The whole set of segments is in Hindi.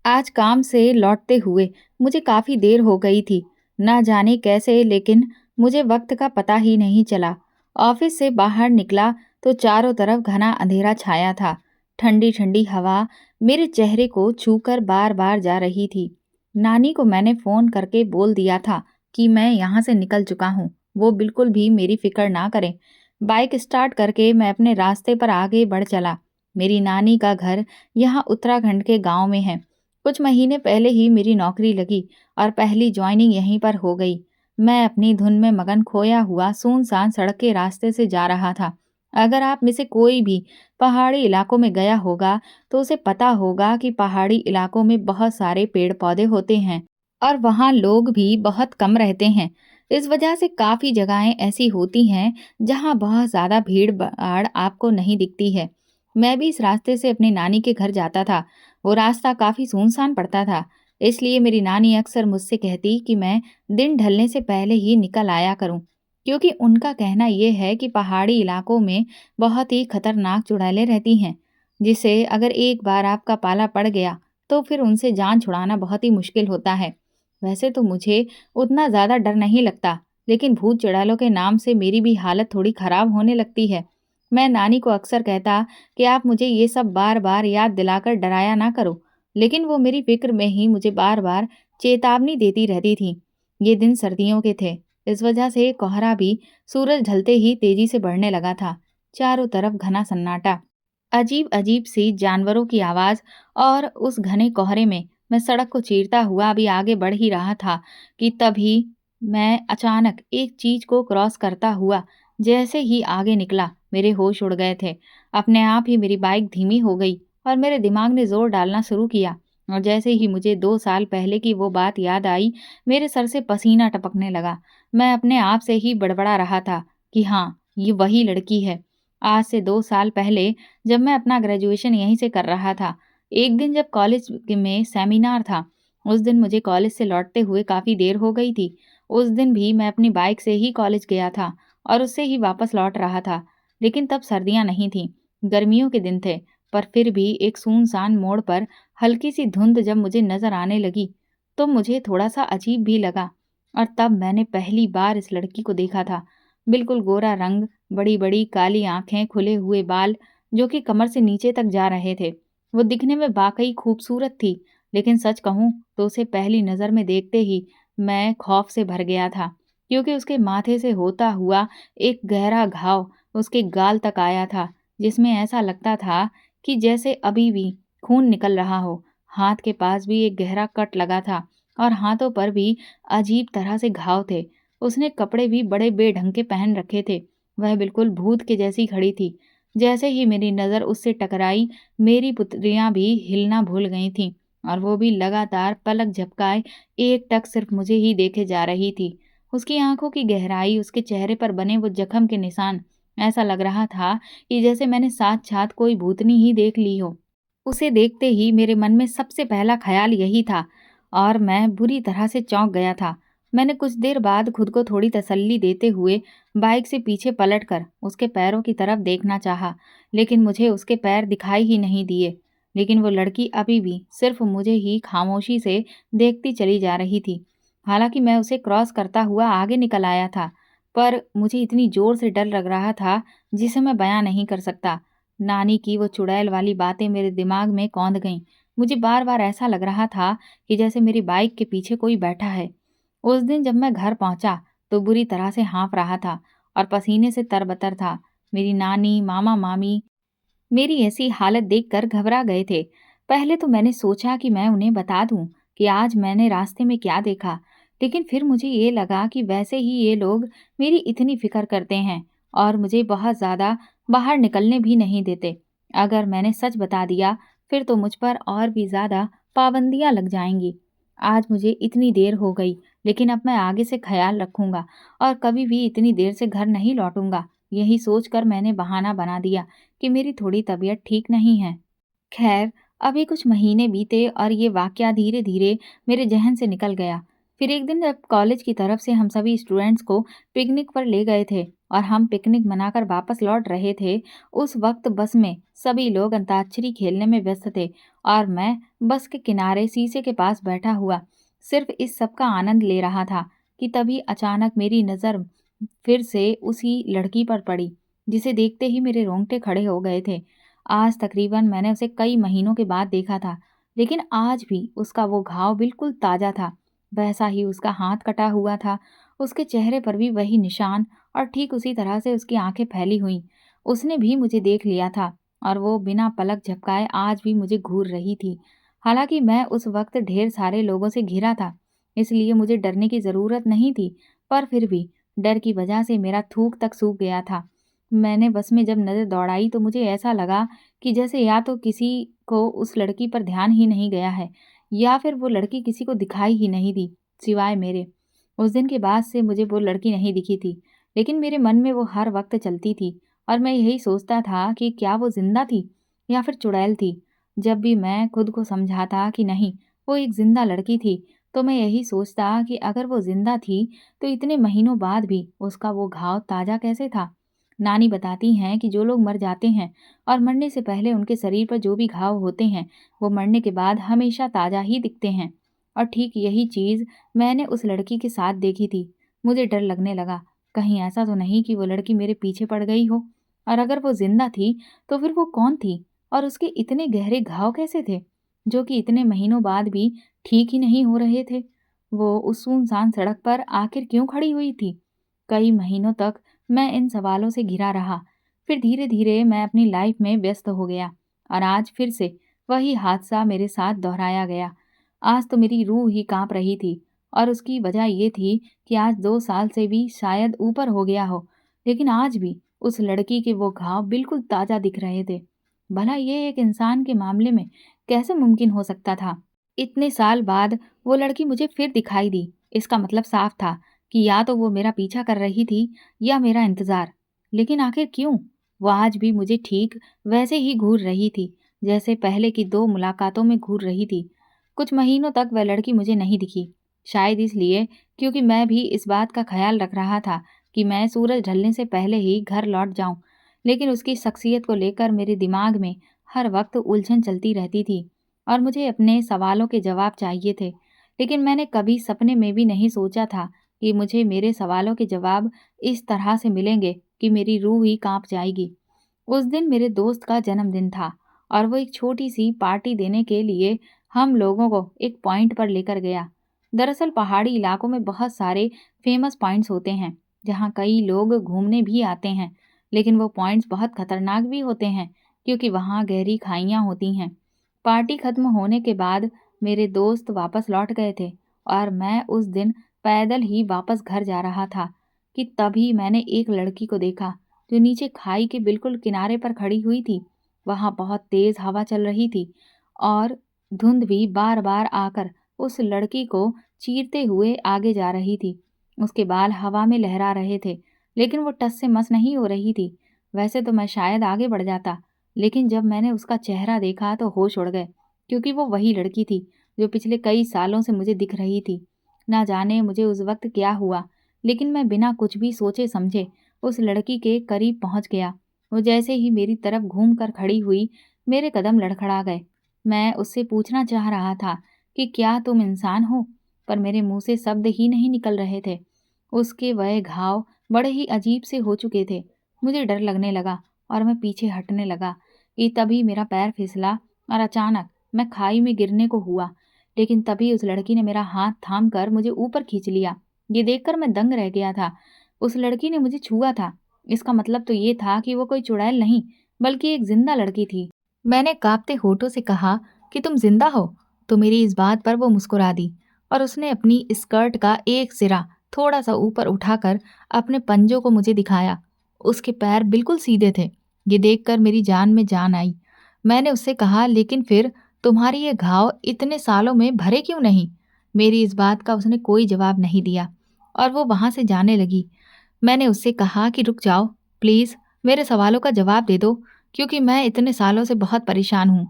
आज काम से लौटते हुए मुझे काफ़ी देर हो गई थी। ना जाने कैसे, लेकिन मुझे वक्त का पता ही नहीं चला। ऑफिस से बाहर निकला तो चारों तरफ घना अंधेरा छाया था। ठंडी ठंडी हवा मेरे चेहरे को छूकर बार बार जा रही थी। नानी को मैंने फ़ोन करके बोल दिया था कि मैं यहाँ से निकल चुका हूँ। वो बिल्कुल भी मेरी फिक्र ना करें। बाइक स्टार्ट करके मैं अपने रास्ते पर आगे बढ़ चला। मेरी नानी का घर यहाँ उत्तराखंड के गांव में है। कुछ महीने पहले ही मेरी नौकरी लगी और पहली ज्वाइनिंग यहीं पर हो गई। मैं अपनी धुन में मगन खोया हुआ सुनसान सड़क के रास्ते से जा रहा था। अगर आप में से कोई भी पहाड़ी इलाकों में गया होगा तो उसे पता होगा कि पहाड़ी इलाकों में बहुत सारे पेड़ पौधे होते हैं और वहाँ लोग भी बहुत कम रहते हैं। इस वजह से काफ़ी जगहें ऐसी होती हैं जहाँ बहुत ज़्यादा भीड़ भाड़ आपको नहीं दिखती है। मैं भी इस रास्ते से अपनी नानी के घर जाता था। वो रास्ता काफ़ी सुनसान पड़ता था, इसलिए मेरी नानी अक्सर मुझसे कहती कि मैं दिन ढलने से पहले ही निकल आया करूं, क्योंकि उनका कहना ये है कि पहाड़ी इलाकों में बहुत ही खतरनाक चुड़ैलें रहती हैं, जिसे अगर एक बार आपका पाला पड़ गया तो फिर उनसे जान छुड़ाना बहुत ही मुश्किल होता है। वैसे तो मुझे उतना ज़्यादा डर नहीं लगता, लेकिन भूत चुड़ैलों के नाम से मेरी भी हालत थोड़ी खराब होने लगती है। मैं नानी को अक्सर कहता कि आप मुझे ये सब बार-बार याद दिलाकर डराया ना करो, लेकिन वो मेरी फ़िक्र में ही मुझे बार-बार चेतावनी देती रहती थीं। ये दिन सर्दियों के थे, इस वजह से कोहरा भी सूरज ढलते ही तेज़ी से बढ़ने लगा था। चारों तरफ घना सन्नाटा, अजीब-अजीब सी जानवरों की आवाज़ और उस घने कोहरे में मैं सड़क को चीरता हुआ अभी आगे बढ़ ही रहा था कि तभी मैं अचानक एक चीज़ को क्रॉस करता हुआ जैसे ही आगे निकला, मेरे होश उड़ गए थे। अपने आप ही मेरी बाइक धीमी हो गई और मेरे दिमाग ने ज़ोर डालना शुरू किया और जैसे ही मुझे 2 साल पहले की वो बात याद आई, मेरे सर से पसीना टपकने लगा। मैं अपने आप से ही बड़बड़ा रहा था कि हाँ, ये वही लड़की है। आज से 2 साल पहले जब मैं अपना ग्रेजुएशन यहीं से कर रहा था, एक दिन जब कॉलेज में सेमिनार था, उस दिन मुझे कॉलेज से लौटते हुए काफ़ी देर हो गई थी। उस दिन भी मैं अपनी बाइक से ही कॉलेज गया था और उससे ही वापस लौट रहा था। लेकिन तब सर्दियाँ नहीं थीं, गर्मियों के दिन थे, पर फिर भी एक सुनसान मोड़ पर हल्की सी धुंध जब मुझे नज़र आने लगी, तो मुझे थोड़ा-सा अजीब भी लगा और तब मैंने पहली बार इस लड़की को देखा था। बिल्कुल गोरा रंग, बड़ी-बड़ी काली आँखें, खुले हुए बाल जो कि कमर से नीचे तक जा रहे थे। वो दिखने में वाक़ई खूबसूरत थी, लेकिन सच कहूँ तो उसे पहली नज़र में देखते ही मैं खौफ से भर गया था, क्योंकि उसके माथे से होता हुआ एक गहरा घाव उसके गाल तक आया था, जिसमें ऐसा लगता था कि जैसे अभी भी खून निकल रहा हो। हाथ के पास भी एक गहरा कट लगा था और हाथों पर भी अजीब तरह से घाव थे। उसने कपड़े भी बड़े बेढंग के पहन रखे थे। वह बिल्कुल भूत के जैसी खड़ी थी। जैसे ही मेरी नज़र उससे टकराई, मेरी पुतलियाँ भी हिलना भूल गई थीं और वो भी लगातार पलक झपकाए एकटक सिर्फ मुझे ही देखे जा रही थी। उसकी आँखों की गहराई, उसके चेहरे पर बने वो जख्म के निशान, ऐसा लग रहा था कि जैसे मैंने साक्षात कोई भूतनी ही देख ली हो। उसे देखते ही मेरे मन में सबसे पहला ख़्याल यही था और मैं बुरी तरह से चौंक गया था। मैंने कुछ देर बाद खुद को थोड़ी तसल्ली देते हुए बाइक से पीछे पलटकर उसके पैरों की तरफ देखना चाहा, लेकिन मुझे उसके पैर दिखाई ही नहीं दिए। लेकिन वो लड़की अभी भी सिर्फ मुझे ही खामोशी से देखती चली जा रही थी। हालांकि मैं उसे क्रॉस करता हुआ आगे निकल आया था, पर मुझे इतनी ज़ोर से डर लग रहा था जिसे मैं बयां नहीं कर सकता। नानी की वो चुड़ैल वाली बातें मेरे दिमाग में कौंध गईं। मुझे बार-बार ऐसा लग रहा था कि जैसे मेरी बाइक के पीछे कोई बैठा है। उस दिन जब मैं घर पहुंचा तो बुरी तरह से हाँफ रहा था और पसीने से तरबतर था। मेरी नानी, मामा-मामी मेरी ऐसी हालत देखकर घबरा गए थे। पहले तो मैंने सोचा कि मैं उन्हें बता दूं कि आज मैंने रास्ते में क्या देखा, लेकिन फिर मुझे ये लगा कि वैसे ही ये लोग मेरी इतनी फिक्र करते हैं और मुझे बहुत ज़्यादा बाहर निकलने भी नहीं देते। अगर मैंने सच बता दिया, फिर तो मुझ पर और भी ज़्यादा पाबंदियां लग जाएंगी। आज मुझे इतनी देर हो गई, लेकिन अब मैं आगे से ख्याल रखूंगा और कभी भी इतनी देर से घर नहीं लौटूंगा। यही सोचकर मैंने बहाना बना दिया कि मेरी थोड़ी तबीयत ठीक नहीं है। खैर, अभी कुछ महीने बीते और ये वाकया धीरे-धीरे मेरे ज़हन से निकल गया। फिर एक दिन जब कॉलेज की तरफ से हम सभी स्टूडेंट्स को पिकनिक पर ले गए थे और हम पिकनिक मनाकर वापस लौट रहे थे, उस वक्त बस में सभी लोग अंताक्षरी खेलने में व्यस्त थे और मैं बस के किनारे शीशे के पास बैठा हुआ सिर्फ इस सब का आनंद ले रहा था कि तभी अचानक मेरी नज़र फिर से उसी लड़की पर पड़ी, जिसे देखते ही मेरे रोंगटे खड़े हो गए थे। आज तकरीबन मैंने उसे कई महीनों के बाद देखा था, लेकिन आज भी उसका वो घाव बिल्कुल ताज़ा था। वैसा ही उसका हाथ कटा हुआ था, उसके चेहरे पर भी वही निशान और ठीक उसी तरह से उसकी आंखें फैली हुईं। उसने भी मुझे देख लिया था और वो बिना पलक झपकाए आज भी मुझे घूर रही थी। हालांकि मैं उस वक्त ढेर सारे लोगों से घिरा था, इसलिए मुझे डरने की ज़रूरत नहीं थी, पर फिर भी डर की वजह से मेरा थूक तक सूख गया था। मैंने बस में जब नज़र दौड़ाई तो मुझे ऐसा लगा कि जैसे या तो किसी को उस लड़की पर ध्यान ही नहीं गया है या फिर वो लड़की किसी को दिखाई ही नहीं दी, सिवाय मेरे। उस दिन के बाद से मुझे वो लड़की नहीं दिखी थी, लेकिन मेरे मन में वो हर वक्त चलती थी और मैं यही सोचता था कि क्या वो जिंदा थी या फिर चुड़ैल थी। जब भी मैं खुद को समझाता कि नहीं, वो एक जिंदा लड़की थी, तो मैं यही सोचता कि अगर वो जिंदा थी तो इतने महीनों बाद भी उसका वो घाव ताज़ा कैसे था। नानी बताती हैं कि जो लोग मर जाते हैं और मरने से पहले उनके शरीर पर जो भी घाव होते हैं, वो मरने के बाद हमेशा ताज़ा ही दिखते हैं। और ठीक यही चीज़ मैंने उस लड़की के साथ देखी थी। मुझे डर लगने लगा, कहीं ऐसा तो नहीं कि वो लड़की मेरे पीछे पड़ गई हो। और अगर वो जिंदा थी तो फिर वो कौन थी और उसके इतने गहरे घाव कैसे थे, जो कि इतने महीनों बाद भी ठीक ही नहीं हो रहे थे। वो उस सुनसान सड़क पर आखिर क्यों खड़ी हुई थी? कई महीनों तक मैं इन सवालों से घिरा रहा। फिर धीरे धीरे मैं अपनी लाइफ में व्यस्त हो गया और आज फिर से वही हादसा मेरे साथ दोहराया गया। आज तो मेरी रूह ही कांप रही थी और उसकी वजह ये थी कि आज 2 साल से भी शायद ऊपर हो गया हो, लेकिन आज भी उस लड़की के वो घाव बिल्कुल ताज़ा दिख रहे थे। भला ये एक इंसान के मामले में कैसे मुमकिन हो सकता था? इतने साल बाद वो लड़की मुझे फिर दिखाई दी। इसका मतलब साफ था कि या तो वो मेरा पीछा कर रही थी या मेरा इंतज़ार। लेकिन आखिर क्यों? वो आज भी मुझे ठीक वैसे ही घूर रही थी, जैसे पहले की 2 मुलाकातों में घूर रही थी। कुछ महीनों तक वह लड़की मुझे नहीं दिखी। शायद इसलिए क्योंकि मैं भी इस बात का ख़्याल रख रहा था कि मैं सूरज ढलने से पहले ही घर लौट जाऊँ। लेकिन उसकी शख्सियत को लेकर मेरे दिमाग में हर वक़्त उलझन चलती रहती थी और मुझे अपने सवालों के जवाब चाहिए थे। लेकिन मैंने कभी सपने में भी नहीं सोचा था कि मुझे मेरे सवालों के जवाब इस तरह से मिलेंगे कि मेरी रूह ही कांप जाएगी। उस दिन मेरे दोस्त का जन्मदिन था और वो एक छोटी सी पार्टी देने के लिए हम लोगों को एक पॉइंट पर लेकर गया। दरअसल पहाड़ी इलाकों में बहुत सारे फेमस पॉइंट्स होते हैं जहाँ कई लोग घूमने भी आते हैं, लेकिन वो पॉइंट्स बहुत खतरनाक भी होते हैं क्योंकि वहाँ गहरी खाइयाँ होती हैं। पार्टी खत्म होने के बाद मेरे दोस्त वापस लौट गए थे और मैं उस दिन पैदल ही वापस घर जा रहा था कि तभी मैंने एक लड़की को देखा जो नीचे खाई के बिल्कुल किनारे पर खड़ी हुई थी। वहां बहुत तेज हवा चल रही थी और धुंध भी बार बार आकर उस लड़की को चीरते हुए आगे जा रही थी। उसके बाल हवा में लहरा रहे थे, लेकिन वो टस से मस नहीं हो रही थी। वैसे तो मैं शायद आगे बढ़ जाता, लेकिन जब मैंने उसका चेहरा देखा तो होश उड़ गए, क्योंकि वो वही लड़की थी जो पिछले कई सालों से मुझे दिख रही थी। ना जाने मुझे उस वक्त क्या हुआ, लेकिन मैं बिना कुछ भी सोचे समझे उस लड़की के करीब पहुंच गया। वो जैसे ही मेरी तरफ घूम कर खड़ी हुई, मेरे कदम लड़खड़ा गए। मैं उससे पूछना चाह रहा था कि क्या तुम इंसान हो, पर मेरे मुंह से शब्द ही नहीं निकल रहे थे। उसके वह घाव बड़े ही अजीब से हो चुके थे। मुझे डर लगने लगा और मैं पीछे हटने लगा कि तभी मेरा पैर फिसला और अचानक मैं खाई में गिरने को हुआ। लेकिन तभी उस लड़की ने मेरा हाथ थाम कर मुझे ऊपर खींच लिया। ये देखकर मैं दंग रह गया था। उस लड़की ने मुझे छुआ था। इसका मतलब तो ये था कि वो कोई चुड़ैल नहीं, बल्कि एक जिंदा लड़की थी। मैंने कांपते होठों से कहा कि तुम जिंदा हो। तो मेरी इस बात पर वो मुस्कुरा दी और उसने अपनी स्कर्ट का एक सिरा थोड़ा सा ऊपर उठाकर अपने पंजों को मुझे दिखाया। उसके पैर बिल्कुल सीधे थे। ये देखकर मेरी जान में जान आई। मैंने उससे कहा, लेकिन फिर तुम्हारी ये घाव इतने सालों में भरे क्यों नहीं? मेरी इस बात का उसने कोई जवाब नहीं दिया और वो वहां से जाने लगी। मैंने उससे कहा कि रुक जाओ, प्लीज़ मेरे सवालों का जवाब दे दो, क्योंकि मैं इतने सालों से बहुत परेशान हूँ।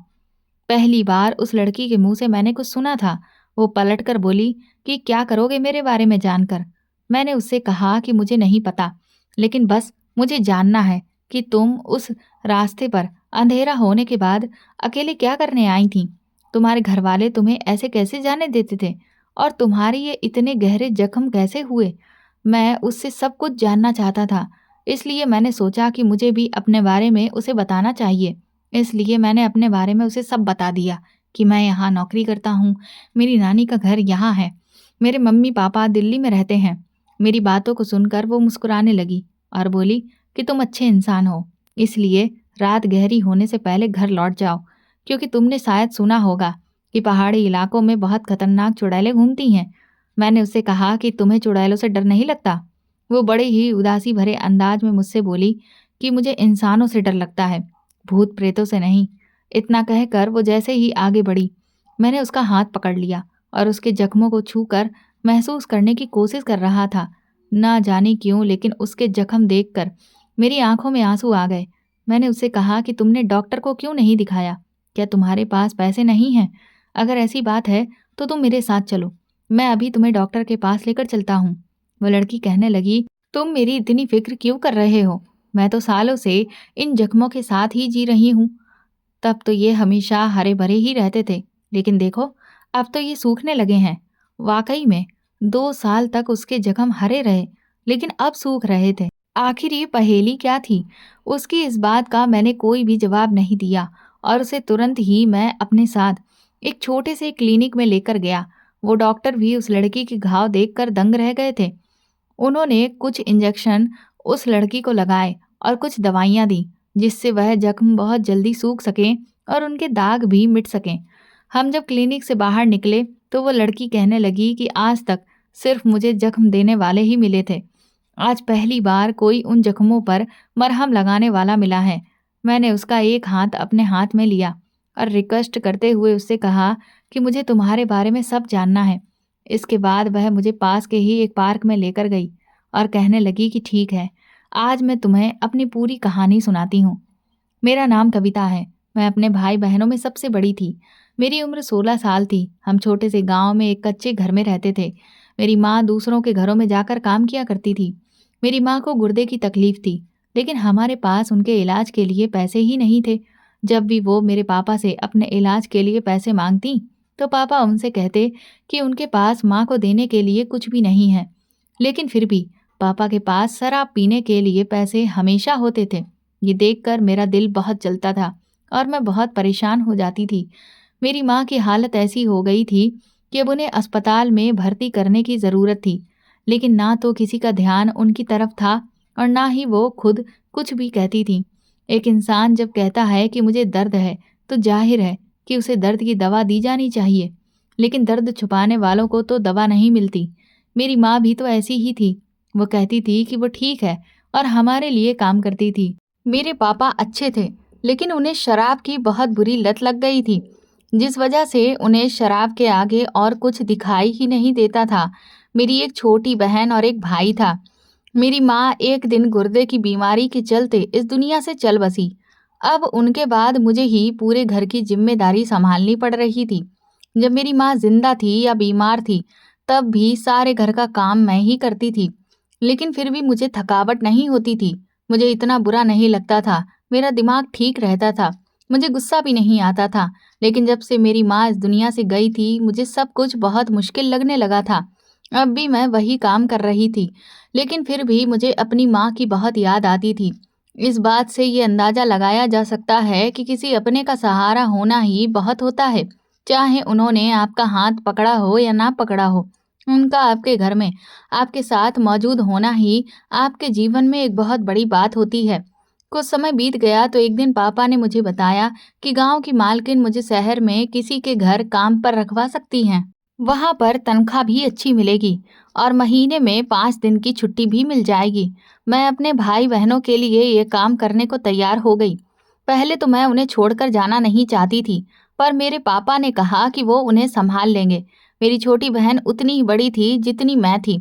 पहली बार उस लड़की के मुंह से मैंने कुछ सुना था। वो पलटकर बोली कि क्या करोगे मेरे बारे में जानकर। मैंने उससे कहा कि मुझे नहीं पता, लेकिन बस मुझे जानना है कि तुम उस रास्ते पर अंधेरा होने के बाद अकेले क्या करने आई थीं? तुम्हारे घरवाले तुम्हें ऐसे कैसे जाने देते थे? और तुम्हारे ये इतने गहरे जख्म कैसे हुए? मैं उससे सब कुछ जानना चाहता था, इसलिए मैंने सोचा कि मुझे भी अपने बारे में उसे बताना चाहिए। इसलिए मैंने अपने बारे में उसे सब बता दिया कि मैं यहाँ नौकरी करता हूँ, मेरी नानी का घर यहाँ है, मेरे मम्मी-पापा दिल्ली में रहते हैं। मेरी बातों को सुनकर वो मुस्कुराने लगी और बोली कि तुम अच्छे इंसान हो, इसलिए रात गहरी होने से पहले घर लौट जाओ, क्योंकि तुमने शायद सुना होगा कि पहाड़ी इलाकों में बहुत खतरनाक चुड़ैलें घूमती हैं। मैंने उससे कहा कि तुम्हें चुड़ैलों से डर नहीं लगता? वो बड़े ही उदासी भरे अंदाज में मुझसे बोली कि मुझे इंसानों से डर लगता है, भूत प्रेतों से नहीं। इतना कहकर वो जैसे ही आगे बढ़ी, मैंने उसका हाथ पकड़ लिया और उसके जख्मों को छूकर महसूस करने की कोशिश कर रहा था। ना जाने क्यों, लेकिन उसके जख्म देखकर मेरी आंखों में आंसू आ गए। मैंने उससे कहा कि तुमने डॉक्टर को क्यों नहीं दिखाया? क्या तुम्हारे पास पैसे नहीं हैं? अगर ऐसी बात है तो तुम मेरे साथ चलो, मैं अभी तुम्हें डॉक्टर के पास लेकर चलता हूँ। वो लड़की कहने लगी, तुम मेरी इतनी फिक्र क्यों कर रहे हो? मैं तो सालों से इन जख्मों के साथ ही जी रही हूँ। तब तो ये हमेशा हरे भरे ही रहते थे, लेकिन देखो अब तो ये सूखने लगे हैं। वाकई में 2 साल तक उसके जख्म हरे रहे, लेकिन अब सूख रहे थे। आखिर ये पहेली क्या थी? उसकी इस बात का मैंने कोई भी जवाब नहीं दिया और उसे तुरंत ही मैं अपने साथ एक छोटे से क्लिनिक में लेकर गया। वो डॉक्टर भी उस लड़की के घाव देखकर दंग रह गए थे। उन्होंने कुछ इंजेक्शन उस लड़की को लगाए और कुछ दवाइयाँ दी, जिससे वह जख्म बहुत जल्दी सूख सकें और उनके दाग भी मिट सकें। हम जब क्लिनिक से बाहर निकले तो वो लड़की कहने लगी कि आज तक सिर्फ मुझे जख्म देने वाले ही मिले थे। आज पहली बार कोई उन जख्मों पर मरहम लगाने वाला मिला है। मैंने उसका एक हाथ अपने हाथ में लिया और रिक्वेस्ट करते हुए उससे कहा कि मुझे तुम्हारे बारे में सब जानना है। इसके बाद वह मुझे पास के ही एक पार्क में लेकर गई और कहने लगी कि ठीक है, आज मैं तुम्हें अपनी पूरी कहानी सुनाती हूँ। मेरा नाम कविता है। मैं अपने भाई बहनों में सबसे बड़ी थी। मेरी उम्र 16 साल थी। हम छोटे से गांव में एक कच्चे घर में रहते थे। मेरी माँ दूसरों के घरों में जाकर काम किया करती थी। मेरी माँ को गुर्दे की तकलीफ थी, लेकिन हमारे पास उनके इलाज के लिए पैसे ही नहीं थे। जब भी वो मेरे पापा से अपने इलाज के लिए पैसे मांगती, तो पापा उनसे कहते कि उनके पास माँ को देने के लिए कुछ भी नहीं है। लेकिन फिर भी पापा के पास शराब पीने के लिए पैसे हमेशा होते थे। ये देखकर मेरा दिल बहुत जलता था और मैं बहुत परेशान हो जाती थी। मेरी माँ की हालत ऐसी हो गई थी कि अब उन्हें अस्पताल में भर्ती करने की ज़रूरत थी, लेकिन ना तो किसी का ध्यान उनकी तरफ था और ना ही वो खुद कुछ भी कहती थी। एक इंसान जब कहता है कि मुझे दर्द है, तो जाहिर है कि उसे दर्द की दवा दी जानी चाहिए, लेकिन दर्द छुपाने वालों को तो दवा नहीं मिलती। मेरी माँ भी तो ऐसी ही थी। वो कहती थी कि वो ठीक है और हमारे लिए काम करती थी। मेरे पापा अच्छे थे, लेकिन उन्हें शराब की बहुत बुरी लत लग गई थी, जिस वजह से उन्हें शराब के आगे और कुछ दिखाई ही नहीं देता था। मेरी एक छोटी बहन और एक भाई था। मेरी माँ एक दिन गुर्दे की बीमारी के चलते इस दुनिया से चल बसी। अब उनके बाद मुझे ही पूरे घर की जिम्मेदारी संभालनी पड़ रही थी। जब मेरी माँ जिंदा थी या बीमार थी, तब भी सारे घर का काम मैं ही करती थी, लेकिन फिर भी मुझे थकावट नहीं होती थी। मुझे इतना बुरा नहीं लगता था, मेरा दिमाग ठीक रहता था, मुझे गुस्सा भी नहीं आता था। लेकिन जब से मेरी माँ इस दुनिया से गई थी, मुझे सब कुछ बहुत मुश्किल लगने लगा था। अब भी मैं वही काम कर रही थी, लेकिन फिर भी मुझे अपनी माँ की बहुत याद आती थी। इस बात से ये अंदाजा लगाया जा सकता है कि किसी अपने का सहारा होना ही बहुत होता है, चाहे उन्होंने आपका हाथ पकड़ा हो या ना पकड़ा हो। उनका आपके घर में आपके साथ मौजूद होना ही आपके जीवन में एक बहुत बड़ी बात होती है। कुछ समय बीत गया तो एक दिन पापा ने मुझे बताया कि गांव की मालकिन मुझे शहर में किसी के घर काम पर रखवा सकती हैं। वहां पर तनख्वाह भी अच्छी मिलेगी और महीने में 5 दिन की छुट्टी भी मिल जाएगी। मैं अपने भाई बहनों के लिए ये काम करने को तैयार हो गई। पहले तो मैं उन्हें छोड़कर जाना नहीं चाहती थी, पर मेरे पापा ने कहा कि वो उन्हें संभाल लेंगे। मेरी छोटी बहन उतनी ही बड़ी थी जितनी मैं थी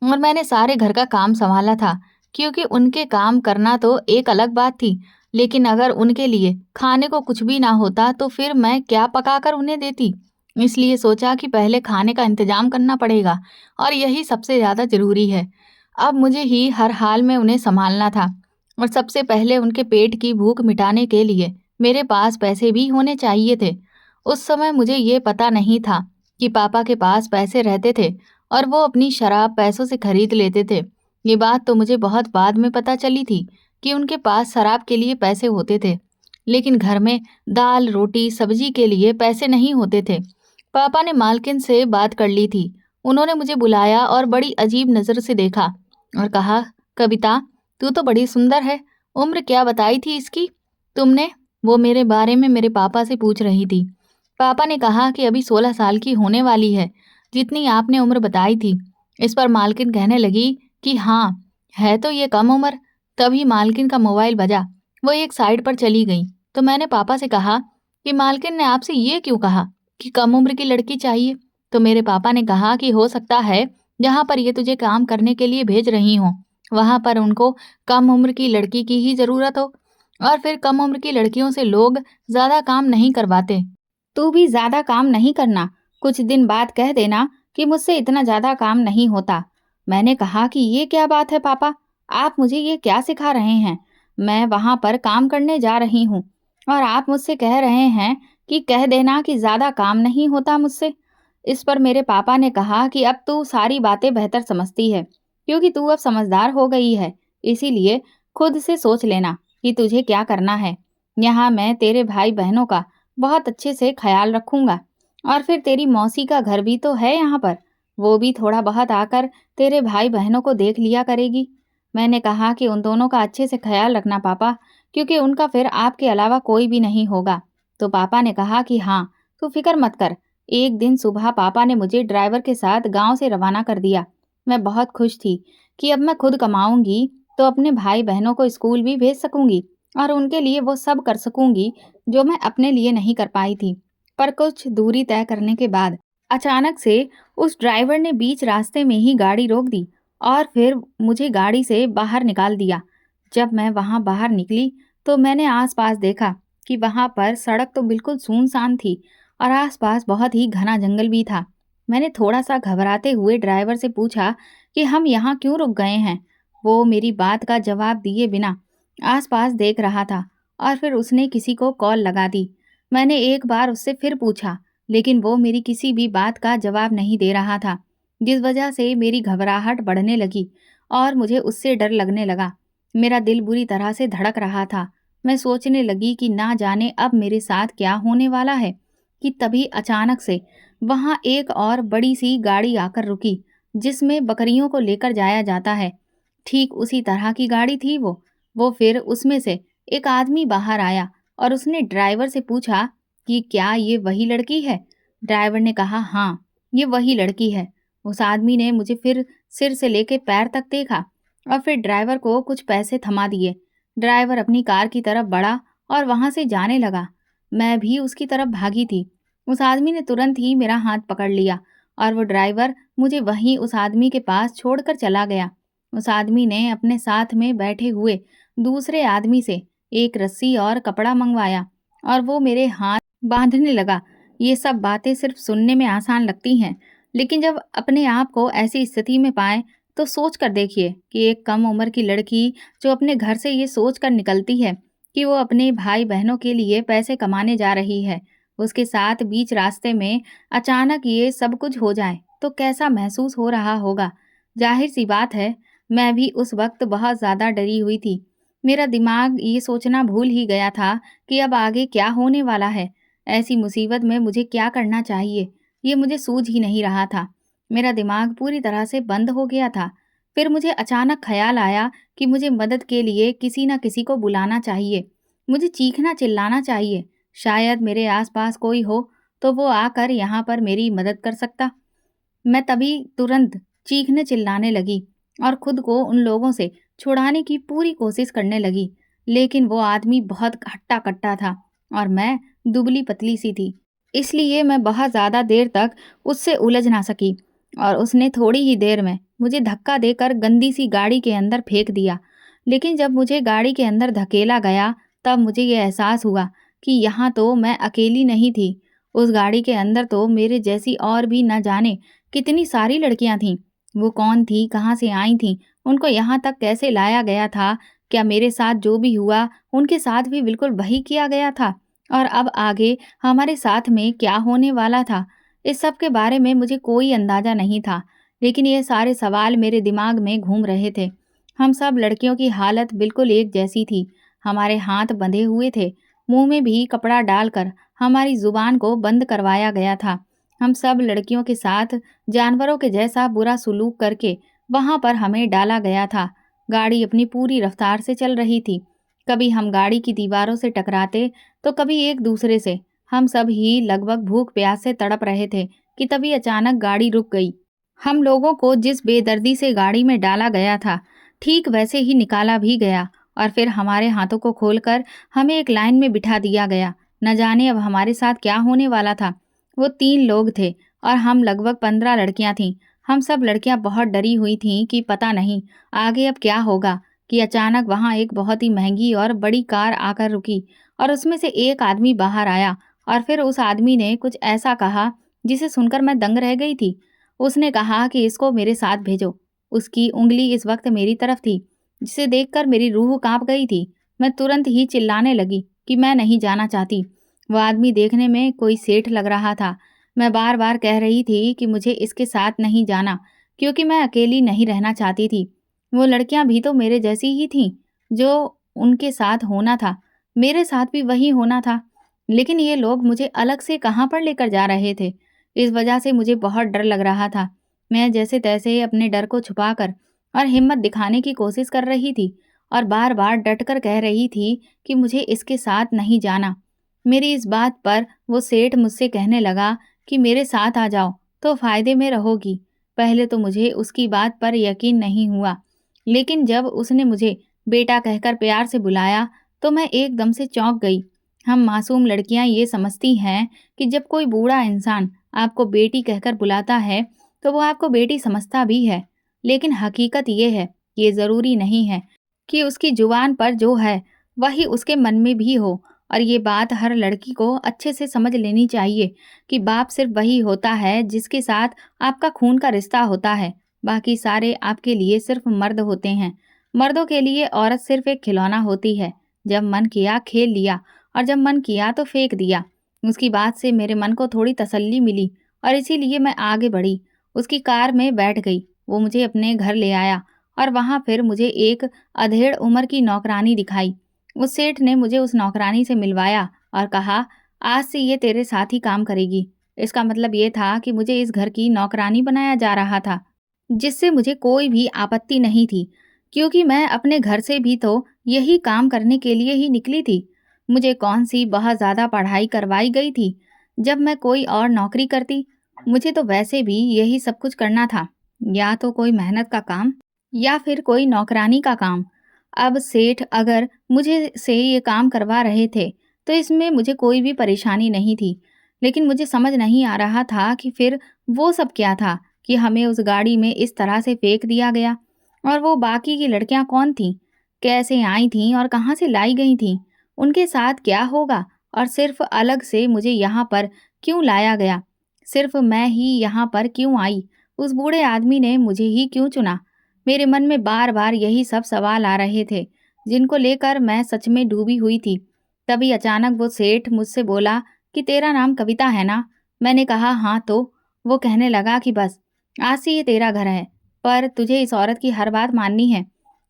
और मैंने सारे घर का काम संभाला था, क्योंकि उनके काम करना तो एक अलग बात थी, लेकिन अगर उनके लिए खाने को कुछ भी ना होता तो फिर मैं क्या पकाकर उन्हें देती। इसलिए सोचा कि पहले खाने का इंतजाम करना पड़ेगा और यही सबसे ज़्यादा ज़रूरी है। अब मुझे ही हर हाल में उन्हें सँभालना था और सबसे पहले उनके पेट की भूख मिटाने के लिए मेरे पास पैसे भी होने चाहिए थे। उस समय मुझे ये पता नहीं था कि पापा के पास पैसे रहते थे और वो अपनी शराब पैसों से खरीद लेते थे। ये बात तो मुझे बहुत बाद में पता चली थी कि उनके पास शराब के लिए पैसे होते थे, लेकिन घर में दाल, रोटी, सब्जी के लिए पैसे नहीं होते थे। पापा ने मालकिन से बात कर ली थी। उन्होंने मुझे बुलाया और बड़ी अजीब नज़र से देखा और कहा, "कविता, तू तो बड़ी सुंदर है। उम्र क्या बताई थी इसकी तुमने?" वो मेरे बारे में मेरे पापा से पूछ रही थी। पापा ने कहा कि अभी 16 साल की होने वाली है, जितनी आपने उम्र बताई थी। इस पर मालकिन कहने लगी कि हाँ, है तो ये कम उम्र। तभी मालकिन का मोबाइल बजा। वो एक साइड पर चली गई। तो मैंने पापा से कहा कि मालकिन ने आपसे ये क्यों कहा कि कम उम्र की लड़की चाहिए? तो मेरे पापा ने कहा कि हो सकता है जहाँ पर ये तुझे काम करने के लिए भेज रही हों, वहाँ पर उनको कम उम्र की लड़की की ही ज़रूरत हो और फिर कम उम्र की लड़कियों से लोग ज़्यादा काम नहीं करवाते। तू भी ज़्यादा काम नहीं करना। कुछ दिन बाद कह देना कि मुझसे इतना ज़्यादा काम नहीं होता। मैंने कहा कि ये क्या बात है पापा? आप मुझे ये क्या सिखा रहे हैं? मैं वहाँ पर काम करने जा रही हूँ और आप मुझसे कह रहे हैं कि कह देना कि ज़्यादा काम नहीं होता मुझसे। इस पर मेरे पापा ने कहा कि अब तू सारी बातें बेहतर समझती है, क्योंकि तू अब समझदार हो गई है। इसीलिए खुद से सोच लेना कि तुझे क्या करना है। यहाँ मैं तेरे भाई बहनों का बहुत अच्छे से ख्याल रखूंगा और फिर तेरी मौसी का घर भी तो है यहाँ पर, वो भी थोड़ा बहुत आकर तेरे भाई बहनों को देख लिया करेगी। मैंने कहा कि उन दोनों का अच्छे से ख्याल रखना पापा, क्योंकि उनका फिर आपके अलावा कोई भी नहीं होगा। तो पापा ने कहा कि हाँ, तू फिक्र मत कर। एक दिन सुबह पापा ने मुझे ड्राइवर के साथ गांव से रवाना कर दिया। मैं बहुत खुश थी कि अब मैं खुद कमाऊंगी तो अपने भाई बहनों को स्कूल भी भेज सकूंगी और उनके लिए वो सब कर सकूंगी जो मैं अपने लिए नहीं कर पाई थी। पर कुछ दूरी तय करने के बाद अचानक से उस ड्राइवर ने बीच रास्ते में ही गाड़ी रोक दी और फिर मुझे गाड़ी से बाहर निकाल दिया। जब मैं वहां बाहर निकली तो मैंने आसपास देखा कि वहां पर सड़क तो बिल्कुल सुनसान थी और आसपास बहुत ही घना जंगल भी था। मैंने थोड़ा सा घबराते हुए ड्राइवर से पूछा कि हम यहाँ क्यों रुक गए हैं। वो मेरी बात का जवाब दिए बिना आसपास देख रहा था और फिर उसने किसी को कॉल लगा दी। मैंने एक बार उससे फिर पूछा, लेकिन वो मेरी किसी भी बात का जवाब नहीं दे रहा था, जिस वजह से मेरी घबराहट बढ़ने लगी और मुझे उससे डर लगने लगा। मेरा दिल बुरी तरह से धड़क रहा था। मैं सोचने लगी कि ना जाने अब मेरे साथ क्या होने वाला है कि तभी अचानक से वहां एक और बड़ी सी गाड़ी आकर रुकी, जिसमें बकरियों को लेकर जाया जाता है। ठीक उसी तरह की गाड़ी थी वो फिर उसमें से एक आदमी बाहर आया और उसने ड्राइवर से पूछा कि क्या ये वही लड़की है? ड्राइवर ने कहा, हाँ, ये वही लड़की है। उस आदमी ने मुझे फिर सिर से लेके पैर तक देखा और फिर ड्राइवर को कुछ पैसे थमा दिए। ड्राइवर अपनी कार की तरफ बढ़ा और वहां से जाने लगा। मैं भी उसकी तरफ भागी थी। उस आदमी ने तुरंत ही मेरा हाथ पकड़ लिया और वो ड्राइवर मुझे वहीं उस आदमी के पास छोड़कर चला गया। उस आदमी ने अपने साथ में बैठे हुए दूसरे आदमी से एक रस्सी और कपड़ा मंगवाया और वो मेरे हाथ बांधने लगा। ये सब बातें सिर्फ सुनने में आसान लगती हैं, लेकिन जब अपने आप को ऐसी स्थिति में पाए तो सोच कर देखिए कि एक कम उम्र की लड़की जो अपने घर से ये सोच कर निकलती है कि वो अपने भाई बहनों के लिए पैसे कमाने जा रही है, उसके साथ बीच रास्ते में अचानक ये सब कुछ हो जाए तो कैसा महसूस हो रहा होगा। जाहिर सी बात है, मैं भी उस वक्त बहुत ज़्यादा डरी हुई थी। मेरा दिमाग ये सोचना भूल ही गया था कि अब आगे क्या होने वाला है। ऐसी मुसीबत में मुझे क्या करना चाहिए, ये मुझे सूझ ही नहीं रहा था। मेरा दिमाग पूरी तरह से बंद हो गया था। फिर मुझे अचानक ख्याल आया कि मुझे मदद के लिए किसी न किसी को बुलाना चाहिए। मुझे चीखना चिल्लाना चाहिए। शायद मेरे आसपास कोई हो तो वो आकर यहाँ पर मेरी मदद कर सकता। मैं तभी तुरंत चीखने चिल्लाने लगी और खुद को उन लोगों से छुड़ाने की पूरी कोशिश करने लगी, लेकिन वो आदमी बहुत हट्टा कट्टा था और मैं दुबली पतली सी थी। इसलिए मैं बहुत ज़्यादा देर तक उससे उलझ ना सकी और उसने थोड़ी ही देर में मुझे धक्का देकर गंदी सी गाड़ी के अंदर फेंक दिया। लेकिन जब मुझे गाड़ी के अंदर धकेला गया तब मुझे ये एहसास हुआ कि यहाँ तो मैं अकेली नहीं थी उस गाड़ी के अंदर तो मेरे जैसी और भी न जाने कितनी सारी लड़कियां थीं। वो कौन थी, कहाँ से आई थीं, उनको यहाँ तक कैसे लाया गया था? क्या मेरे साथ जो भी हुआ, उनके साथ भी बिल्कुल वही किया गया था? और अब आगे हमारे साथ में क्या होने वाला था? इस सब के बारे में मुझे कोई अंदाजा नहीं था, लेकिन ये सारे सवाल मेरे दिमाग में घूम रहे थे। हम सब लड़कियों की हालत बिल्कुल एक जैसी थी। हमारे हाथ बंधे हुए थे, मुंह में भी कपड़ा डालकर हमारी जुबान को बंद करवाया गया था। हम सब लड़कियों के साथ जानवरों के जैसा बुरा सलूक करके वहां पर हमें डाला गया था। गाड़ी अपनी पूरी रफ्तार से चल रही थी। कभी हम गाड़ी की दीवारों से टकराते, तो कभी एक दूसरे से। हम सब ही लगभग भूख प्यास से तड़प रहे थे कि तभी अचानक गाड़ी रुक गई। हम लोगों को जिस बेदर्दी से गाड़ी में डाला गया था, ठीक वैसे ही निकाला भी गया और फिर हमारे हाथों को खोलकर हमें एक लाइन में बिठा दिया गया। न जाने अब हमारे साथ क्या होने वाला था। वो 3 लोग थे और हम लगभग 15 लड़कियां थीं। हम सब लड़कियां बहुत डरी हुई थीं कि पता नहीं आगे अब क्या होगा, कि अचानक वहां एक बहुत ही महंगी और बड़ी कार आकर रुकी और उसमें से एक आदमी बाहर आया और फिर उस आदमी ने कुछ ऐसा कहा जिसे सुनकर मैं दंग रह गई थी। उसने कहा कि इसको मेरे साथ भेजो। उसकी उंगली इस वक्त मेरी तरफ थी, जिसे देखकर मेरी रूह कांप गई थी। मैं तुरंत ही चिल्लाने लगी कि मैं नहीं जाना चाहती। वो आदमी देखने में कोई सेठ लग रहा था। मैं बार बार कह रही थी कि मुझे इसके साथ नहीं जाना, क्योंकि मैं अकेली नहीं रहना चाहती थी। वो लड़कियां भी तो मेरे जैसी ही थीं, जो उनके साथ होना था, मेरे साथ भी वही होना था। लेकिन ये लोग मुझे अलग से कहाँ पर लेकर जा रहे थे। इस वजह से मुझे बहुत डर लग रहा था। मैं जैसे तैसे अपने डर को छुपाकर और हिम्मत दिखाने की कोशिश कर रही थी और बार बार डटकर कह रही थी कि मुझे इसके साथ नहीं जाना। मेरी इस बात पर वो सेठ मुझसे कहने लगा कि मेरे साथ आ जाओ तो फायदे में रहोगी। पहले तो मुझे उसकी बात पर यकीन नहीं हुआ, लेकिन जब उसने मुझे बेटा कहकर प्यार से बुलाया तो मैं एकदम से चौंक गई। हम मासूम लड़कियां ये समझती हैं कि जब कोई बूढ़ा इंसान आपको बेटी कहकर बुलाता है तो वो आपको बेटी समझता भी है, लेकिन हकीकत ये है, ये ज़रूरी नहीं है कि उसकी जुबान पर जो है वही उसके मन में भी हो। और ये बात हर लड़की को अच्छे से समझ लेनी चाहिए कि बाप सिर्फ वही होता है जिसके साथ आपका खून का रिश्ता होता है। बाकी सारे आपके लिए सिर्फ मर्द होते हैं। मर्दों के लिए औरत सिर्फ एक खिलौना होती है। जब मन किया खेल लिया और जब मन किया तो फेंक दिया। उसकी बात से मेरे मन को थोड़ी तसल्ली मिली और इसीलिए मैं आगे बढ़ी। उसकी कार में बैठ गई। वो मुझे अपने घर ले आया और वहां फिर मुझे एक अधेड़ उम्र की नौकरानी दिखाई। उस सेठ ने मुझे उस नौकरानी से मिलवाया और कहा, आज से ये तेरे साथ ही काम करेगी। इसका मतलब ये था कि मुझे इस घर की नौकरानी बनाया जा रहा था, जिससे मुझे कोई भी आपत्ति नहीं थी, क्योंकि मैं अपने घर से भी तो यही काम करने के लिए ही निकली थी। मुझे कौन सी बहुत ज़्यादा पढ़ाई करवाई गई थी जब मैं कोई और नौकरी करती। मुझे तो वैसे भी यही सब कुछ करना था, या तो कोई मेहनत का काम या फिर कोई नौकरानी का काम। अब सेठ अगर मुझे से ये काम करवा रहे थे तो इसमें मुझे कोई भी परेशानी नहीं थी, लेकिन मुझे समझ नहीं आ रहा था कि फिर वो सब क्या था कि हमें उस गाड़ी में इस तरह से फेंक दिया गया। और वो बाकी की लड़कियां कौन थीं, कैसे आई थीं और कहाँ से लाई गई थीं, उनके साथ क्या होगा, और सिर्फ अलग से मुझे यहाँ पर क्यों लाया गया, सिर्फ मैं ही यहाँ पर क्यों आई, उस बूढ़े आदमी ने मुझे ही क्यों चुना। मेरे मन में बार बार यही सब सवाल आ रहे थे, जिनको लेकर मैं सच में डूबी हुई थी। तभी अचानक वो सेठ मुझसे बोला कि तेरा नाम कविता है ना? मैंने कहा हाँ। तो वो कहने लगा कि बस आज से ये तेरा घर है, पर तुझे इस औरत की हर बात माननी है।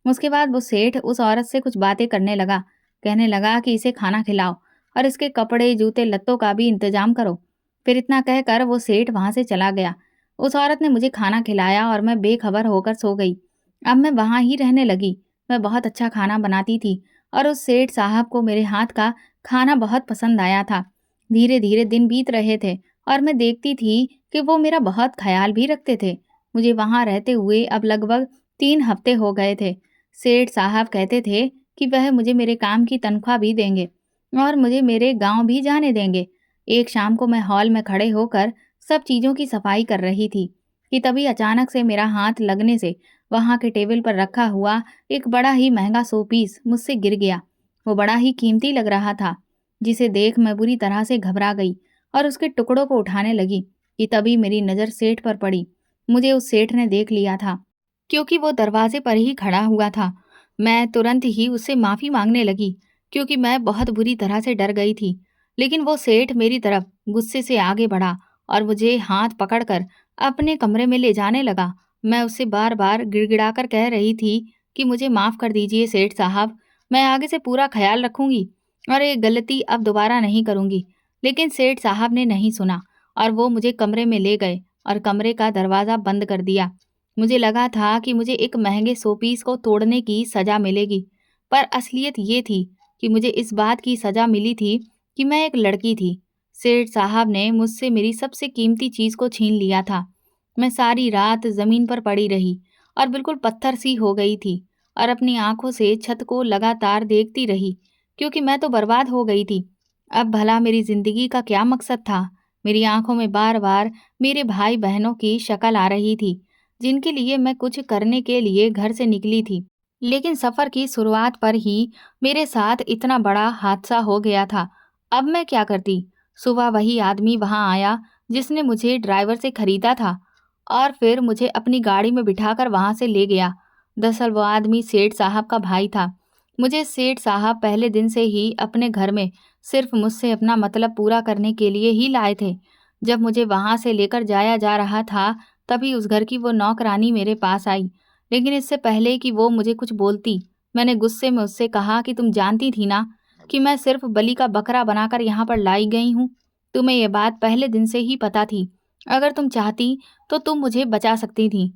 उसके बाद वो सेठ उस औरत से कुछ बातें करने लगा। कहने लगा कि इसे खाना खिलाओ और इसके कपड़े जूते लत्तों का भी इंतजाम करो। फिर इतना कहकर वो सेठ वहां से चला गया। उस औरत ने मुझे खाना खिलाया और मैं बेखबर होकर सो गई। अब मैं वहां ही रहने लगी। मैं बहुत अच्छा खाना बनाती थी और उस सेठ साहब को मेरे हाथ का खाना बहुत पसंद आया था। धीरे धीरे दिन बीत रहे थे और मैं देखती थी कि वो मेरा बहुत ख्याल भी रखते थे। मुझे वहां रहते हुए अब लगभग 3 हफ्ते हो गए थे। सेठ साहब कहते थे कि वह मुझे मेरे काम की तनख्वाह भी देंगे और मुझे मेरे गांव भी जाने देंगे। एक शाम को मैं हॉल में खड़े होकर सब चीज़ों की सफाई कर रही थी कि तभी अचानक से मेरा हाथ लगने से वहां के टेबल पर रखा हुआ एक बड़ा ही महंगा शोपीस मुझसे गिर गया। वो बड़ा ही कीमती लग रहा था, जिसे देख मैं बुरी तरह से घबरा गई और उसके टुकड़ों को उठाने लगी कि तभी मेरी नज़र सेठ पर पड़ी। मुझे उस सेठ ने देख लिया था, क्योंकि वो दरवाजे पर ही खड़ा हुआ था। मैं तुरंत ही उससे माफ़ी मांगने लगी, क्योंकि मैं बहुत बुरी तरह से डर गई थी। लेकिन वो सेठ मेरी तरफ गुस्से से आगे बढ़ा और मुझे हाथ पकड़कर अपने कमरे में ले जाने लगा। मैं उससे बार-बार गिड़गिड़ाकर कह रही थी कि मुझे माफ़ कर दीजिए सेठ साहब, मैं आगे से पूरा ख़्याल रखूँगी और ये गलती अब दोबारा नहीं करूँगी। लेकिन सेठ साहब ने नहीं सुना और वो मुझे कमरे में ले गए और कमरे का दरवाज़ा बंद कर दिया। मुझे लगा था कि मुझे एक महँगे शोपीस को तोड़ने की सज़ा मिलेगी, पर असलियत ये थी कि मुझे इस बात की सज़ा मिली थी कि मैं एक लड़की थी। सेठ साहब ने मुझसे मेरी सबसे कीमती चीज़ को छीन लिया था। मैं सारी रात ज़मीन पर पड़ी रही और बिल्कुल पत्थर सी हो गई थी और अपनी आँखों से छत को लगातार देखती रही, क्योंकि मैं तो बर्बाद हो गई थी। अब भला मेरी ज़िंदगी का क्या मकसद था? मेरी आँखों में बार-बार मेरे भाई-बहनों की शक्ल आ रही थी, जिनके लिए मैं कुछ करने के लिए घर से निकली थी। लेकिन सफ़र की शुरुआत पर ही मेरे साथ इतना बड़ा हादसा हो गया था। अब मैं क्या करती? सुबह वही आदमी वहाँ आया जिसने मुझे ड्राइवर से खरीदा था और फिर मुझे अपनी गाड़ी में बिठाकर वहाँ से ले गया। दरअसल वो आदमी सेठ साहब का भाई था। मुझे सेठ साहब पहले दिन से ही अपने घर में सिर्फ मुझसे अपना मतलब पूरा करने के लिए ही लाए थे। जब मुझे वहाँ से लेकर जाया जा रहा था, तभी उस घर की वो नौकरानी मेरे पास आई। लेकिन इससे पहले कि वो मुझे कुछ बोलती, मैंने गुस्से में उससे कहा कि तुम जानती थी ना कि मैं सिर्फ बलि का बकरा बनाकर यहाँ पर लाई गई हूँ। तुम्हें ये बात पहले दिन से ही पता थी। अगर तुम चाहती तो तुम मुझे बचा सकती थी,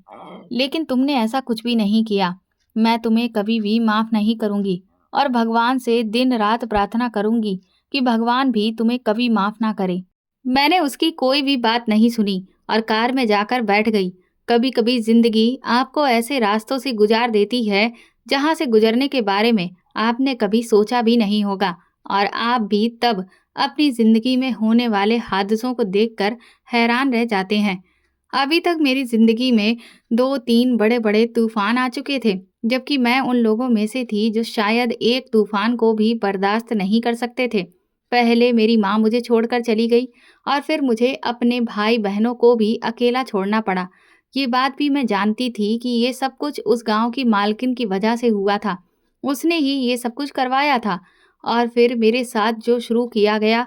लेकिन तुमने ऐसा कुछ भी नहीं किया। मैं तुम्हें कभी भी माफ़ नहीं करूँगी और भगवान से दिन-रात प्रार्थना करूँगी कि भगवान भी तुम्हें कभी माफ़ ना करे। मैंने उसकी कोई भी बात नहीं सुनी और कार में जाकर बैठ गई। कभी-कभी ज़िंदगी आपको ऐसे रास्तों से गुजार देती है, जहाँ से गुजरने के बारे में आपने कभी सोचा भी नहीं होगा और आप भी तब अपनी ज़िंदगी में होने वाले हादसों को देखकर हैरान रह जाते हैं। अभी तक मेरी ज़िंदगी में 2-3 बड़े-बड़े तूफ़ान आ चुके थे, जबकि मैं उन लोगों में से थी जो शायद एक तूफ़ान को भी बर्दाश्त नहीं कर सकते थे। पहले मेरी माँ मुझे छोड़कर चली गई और फिर मुझे अपने भाई-बहनों को भी अकेला छोड़ना पड़ा। ये बात भी मैं जानती थी कि ये सब कुछ उस गाँव की मालकिन की वजह से हुआ था। उसने ही ये सब कुछ करवाया था और फिर मेरे साथ जो शुरू किया गया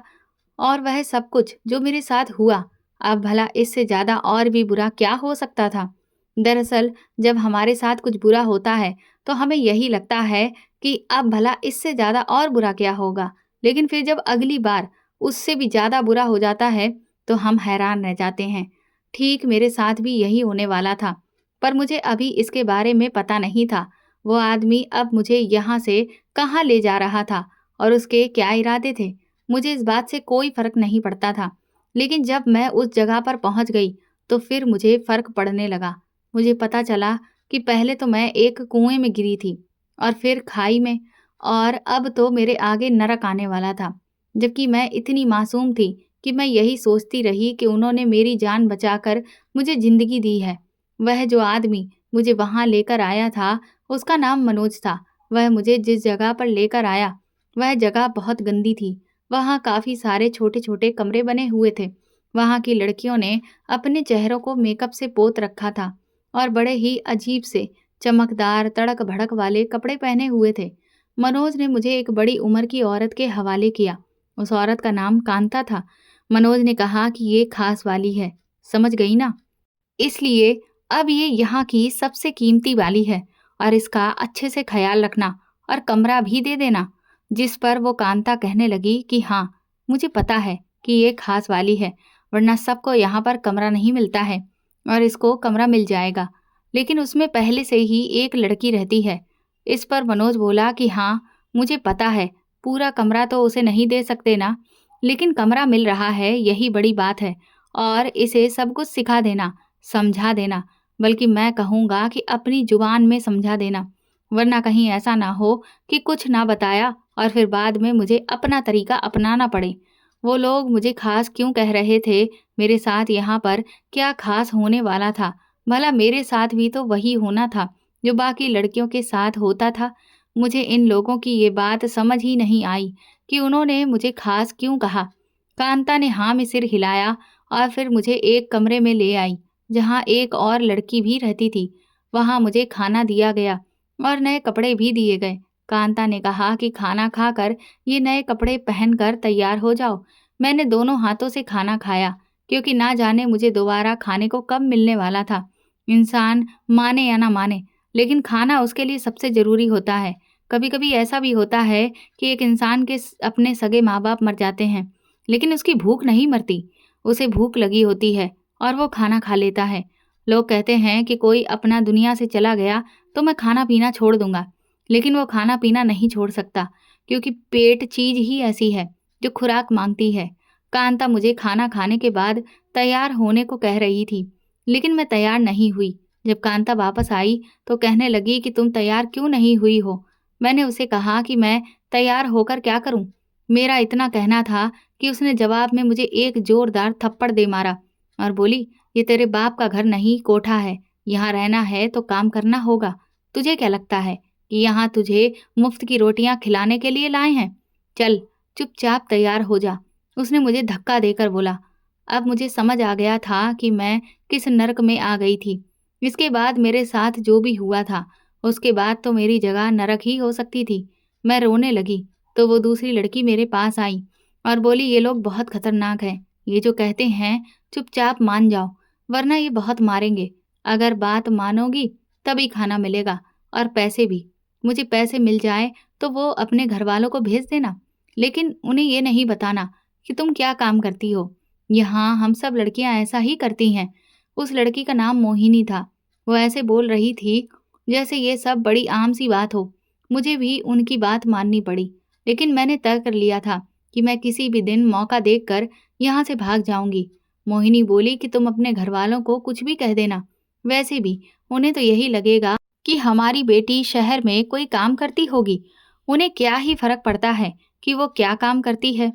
और वह सब कुछ जो मेरे साथ हुआ, अब भला इससे ज़्यादा और भी बुरा क्या हो सकता था? दरअसल जब हमारे साथ कुछ बुरा होता है, तो हमें यही लगता है कि अब भला इससे ज़्यादा और बुरा क्या होगा? लेकिन फिर जब अगली बार उससे भी ज़्यादा बुरा हो जाता है, तो हम हैरान रह जाते हैं। ठीक मेरे साथ भी यही होने वाला था, पर मुझे अभी इसके बारे में पता नहीं था। वो आदमी अब मुझे यहाँ से कहाँ ले जा रहा था और उसके क्या इरादे थे? मुझे इस बात से कोई फ़र्क नहीं पड़ता था। लेकिन जब मैं उस जगह पर पहुँच गई, तो फिर मुझे फ़र्क पड़ने लगा। मुझे पता चला कि पहले तो मैं एक कुएँ में गिरी थी और फिर खाई में और अब तो मेरे आगे नरक आने वाला था। जबकि मैं इतनी मासूम थी कि मैं यही सोचती रही कि उन्होंने मेरी जान बचाकर मुझे ज़िंदगी दी है। वह जो आदमी मुझे वहाँ लेकर आया था, उसका नाम मनोज था। वह मुझे जिस जगह पर लेकर आया, वह जगह बहुत गंदी थी। वहाँ काफ़ी सारे छोटे-छोटे कमरे बने हुए थे। वहाँ की लड़कियों ने अपने चेहरों को मेकअप से पोत रखा था और बड़े ही अजीब से चमकदार तड़क-भड़क वाले कपड़े पहने हुए थे। मनोज ने मुझे एक बड़ी उम्र की औरत के हवाले किया। उस औरत का नाम कांता था। मनोज ने कहा कि ये खास वाली है, समझ गई ना? इसलिए अब ये यहाँ की सबसे कीमती वाली है और इसका अच्छे से ख्याल रखना और कमरा भी दे देना। जिस पर वो कांता कहने लगी कि हाँ, मुझे पता है कि ये खास वाली है, वरना सबको यहाँ पर कमरा नहीं मिलता है और इसको कमरा मिल जाएगा। लेकिन उसमें पहले से ही एक लड़की रहती है। इस पर मनोज बोला कि हाँ, मुझे पता है, पूरा कमरा तो उसे नहीं दे सकते ना, लेकिन कमरा मिल रहा है यही बड़ी बात है और इसे सब कुछ सिखा देना, समझा देना, बल्कि मैं कहूँगा कि अपनी ज़ुबान में समझा देना, वरना कहीं ऐसा ना हो कि कुछ ना बताया और फिर बाद में मुझे अपना तरीका अपनाना पड़े। वो लोग मुझे ख़ास क्यों कह रहे थे? मेरे साथ यहाँ पर क्या ख़ास होने वाला था? भला मेरे साथ भी तो वही होना था, जो बाकी लड़कियों के साथ होता था। मुझे इन लोगों की ये बात समझ ही नहीं आई कि उन्होंने मुझे ख़ास क्यों कहा कांता ने हाँ में सिर हिलाया और फिर मुझे एक कमरे में ले आई, जहाँ एक और लड़की भी रहती थी। वहाँ मुझे खाना दिया गया और नए कपड़े भी दिए गए। कांता ने कहा कि खाना खाकर ये नए कपड़े पहनकर तैयार हो जाओ। मैंने दोनों हाथों से खाना खाया, क्योंकि ना जाने मुझे दोबारा खाने को कब मिलने वाला था। इंसान माने या ना माने, लेकिन खाना उसके लिए सबसे ज़रूरी होता है। कभी-कभी ऐसा भी होता है कि एक इंसान के अपने सगे माँ-बाप मर जाते हैं, लेकिन उसकी भूख नहीं मरती। उसे भूख लगी होती है और वो खाना खा लेता है। लोग कहते हैं कि कोई अपना दुनिया से चला गया तो मैं खाना-पीना छोड़ दूँगा, लेकिन वो खाना-पीना नहीं छोड़ सकता, क्योंकि पेट चीज़ ही ऐसी है जो खुराक माँगती है। कांता मुझे खाना खाने के बाद तैयार होने को कह रही थी, लेकिन मैं तैयार नहीं हुई। जब कांता वापस आई तो कहने लगी कि तुम तैयार क्यों नहीं हुई हो? मैंने उसे कहा कि मैं तैयार होकर क्या करूं? मेरा इतना कहना था कि उसने जवाब में मुझे एक जोरदार थप्पड़ दे मारा और बोली, ये तेरे बाप का घर नहीं कोठा है। यहाँ रहना है तो काम करना होगा। तुझे क्या लगता है कि यहाँ तुझे मुफ्त की रोटियां खिलाने के लिए लाए हैं? चल, चुपचाप तैयार हो जा। उसने मुझे धक्का देकर बोला। अब मुझे समझ आ गया था कि मैं किस नर्क में आ गई थी। इसके बाद मेरे साथ जो भी हुआ था, उसके बाद तो मेरी जगह नरक ही हो सकती थी। मैं रोने लगी तो वो दूसरी लड़की मेरे पास आई और बोली, ये लोग बहुत खतरनाक हैं। ये जो कहते हैं चुपचाप मान जाओ, वरना ये बहुत मारेंगे। अगर बात मानोगी तभी खाना मिलेगा और पैसे भी। मुझे पैसे मिल जाए तो वो अपने घर वालों को भेज देना, लेकिन उन्हें ये नहीं बताना कि तुम क्या काम करती हो। यहाँ हम सब लड़कियां ऐसा ही करती हैं। उस लड़की का नाम मोहिनी था। वो ऐसे बोल रही थी जैसे ये सब बड़ी आम सी बात हो। मुझे भी उनकी बात माननी पड़ी, लेकिन मैंने तय कर लिया था कि मैं किसी भी दिन मौका देखकर यहाँ से भाग जाऊंगी। मोहिनी बोली कि तुम अपने घर वालों को कुछ भी कह देना। वैसे भी उन्हें तो यही लगेगा कि हमारी बेटी शहर में कोई काम करती होगी। उन्हें क्या ही फर्क पड़ता है कि वो क्या काम करती है।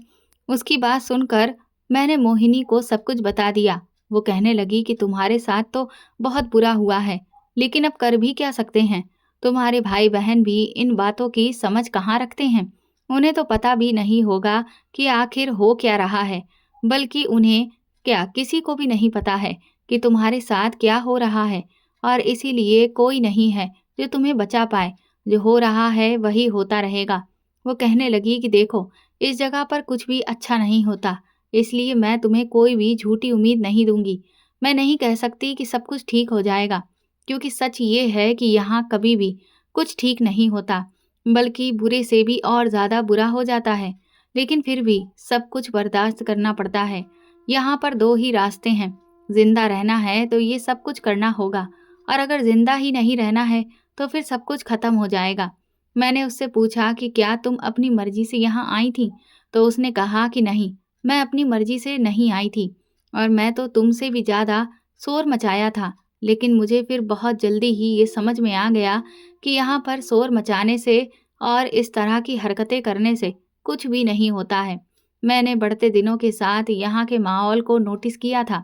उसकी बात सुनकर मैंने मोहिनी को सब कुछ बता दिया। वो कहने लगी कि तुम्हारे साथ तो बहुत बुरा हुआ है, लेकिन अब कर भी क्या सकते हैं। तुम्हारे भाई बहन भी इन बातों की समझ कहाँ रखते हैं। उन्हें तो पता भी नहीं होगा कि आखिर हो क्या रहा है, बल्कि उन्हें क्या किसी को भी नहीं पता है कि तुम्हारे साथ क्या हो रहा है। और इसीलिए कोई नहीं है जो तुम्हें बचा पाए। जो हो रहा है वही होता रहेगा। वो कहने लगी कि देखो, इस जगह पर कुछ भी अच्छा नहीं होता, इसलिए मैं तुम्हें कोई भी झूठी उम्मीद नहीं दूंगी। मैं नहीं कह सकती कि सब कुछ ठीक हो जाएगा, क्योंकि सच ये है कि यहाँ कभी भी कुछ ठीक नहीं होता, बल्कि बुरे से भी और ज़्यादा बुरा हो जाता है। लेकिन फिर भी सब कुछ बर्दाश्त करना पड़ता है। यहाँ पर दो ही रास्ते हैं, जिंदा रहना है तो ये सब कुछ करना होगा, और अगर जिंदा ही नहीं रहना है तो फिर सब कुछ खत्म हो जाएगा। मैंने उससे पूछा कि क्या तुम अपनी मर्जी से यहाँ आई थी? तो उसने कहा कि नहीं, मैं अपनी मर्जी से नहीं आई थी, और मैं तो तुमसे भी ज़्यादा शोर मचाया था। लेकिन मुझे फिर बहुत जल्दी ही ये समझ में आ गया कि यहाँ पर शोर मचाने से और इस तरह की हरकतें करने से कुछ भी नहीं होता है। मैंने बढ़ते दिनों के साथ यहाँ के माहौल को नोटिस किया था।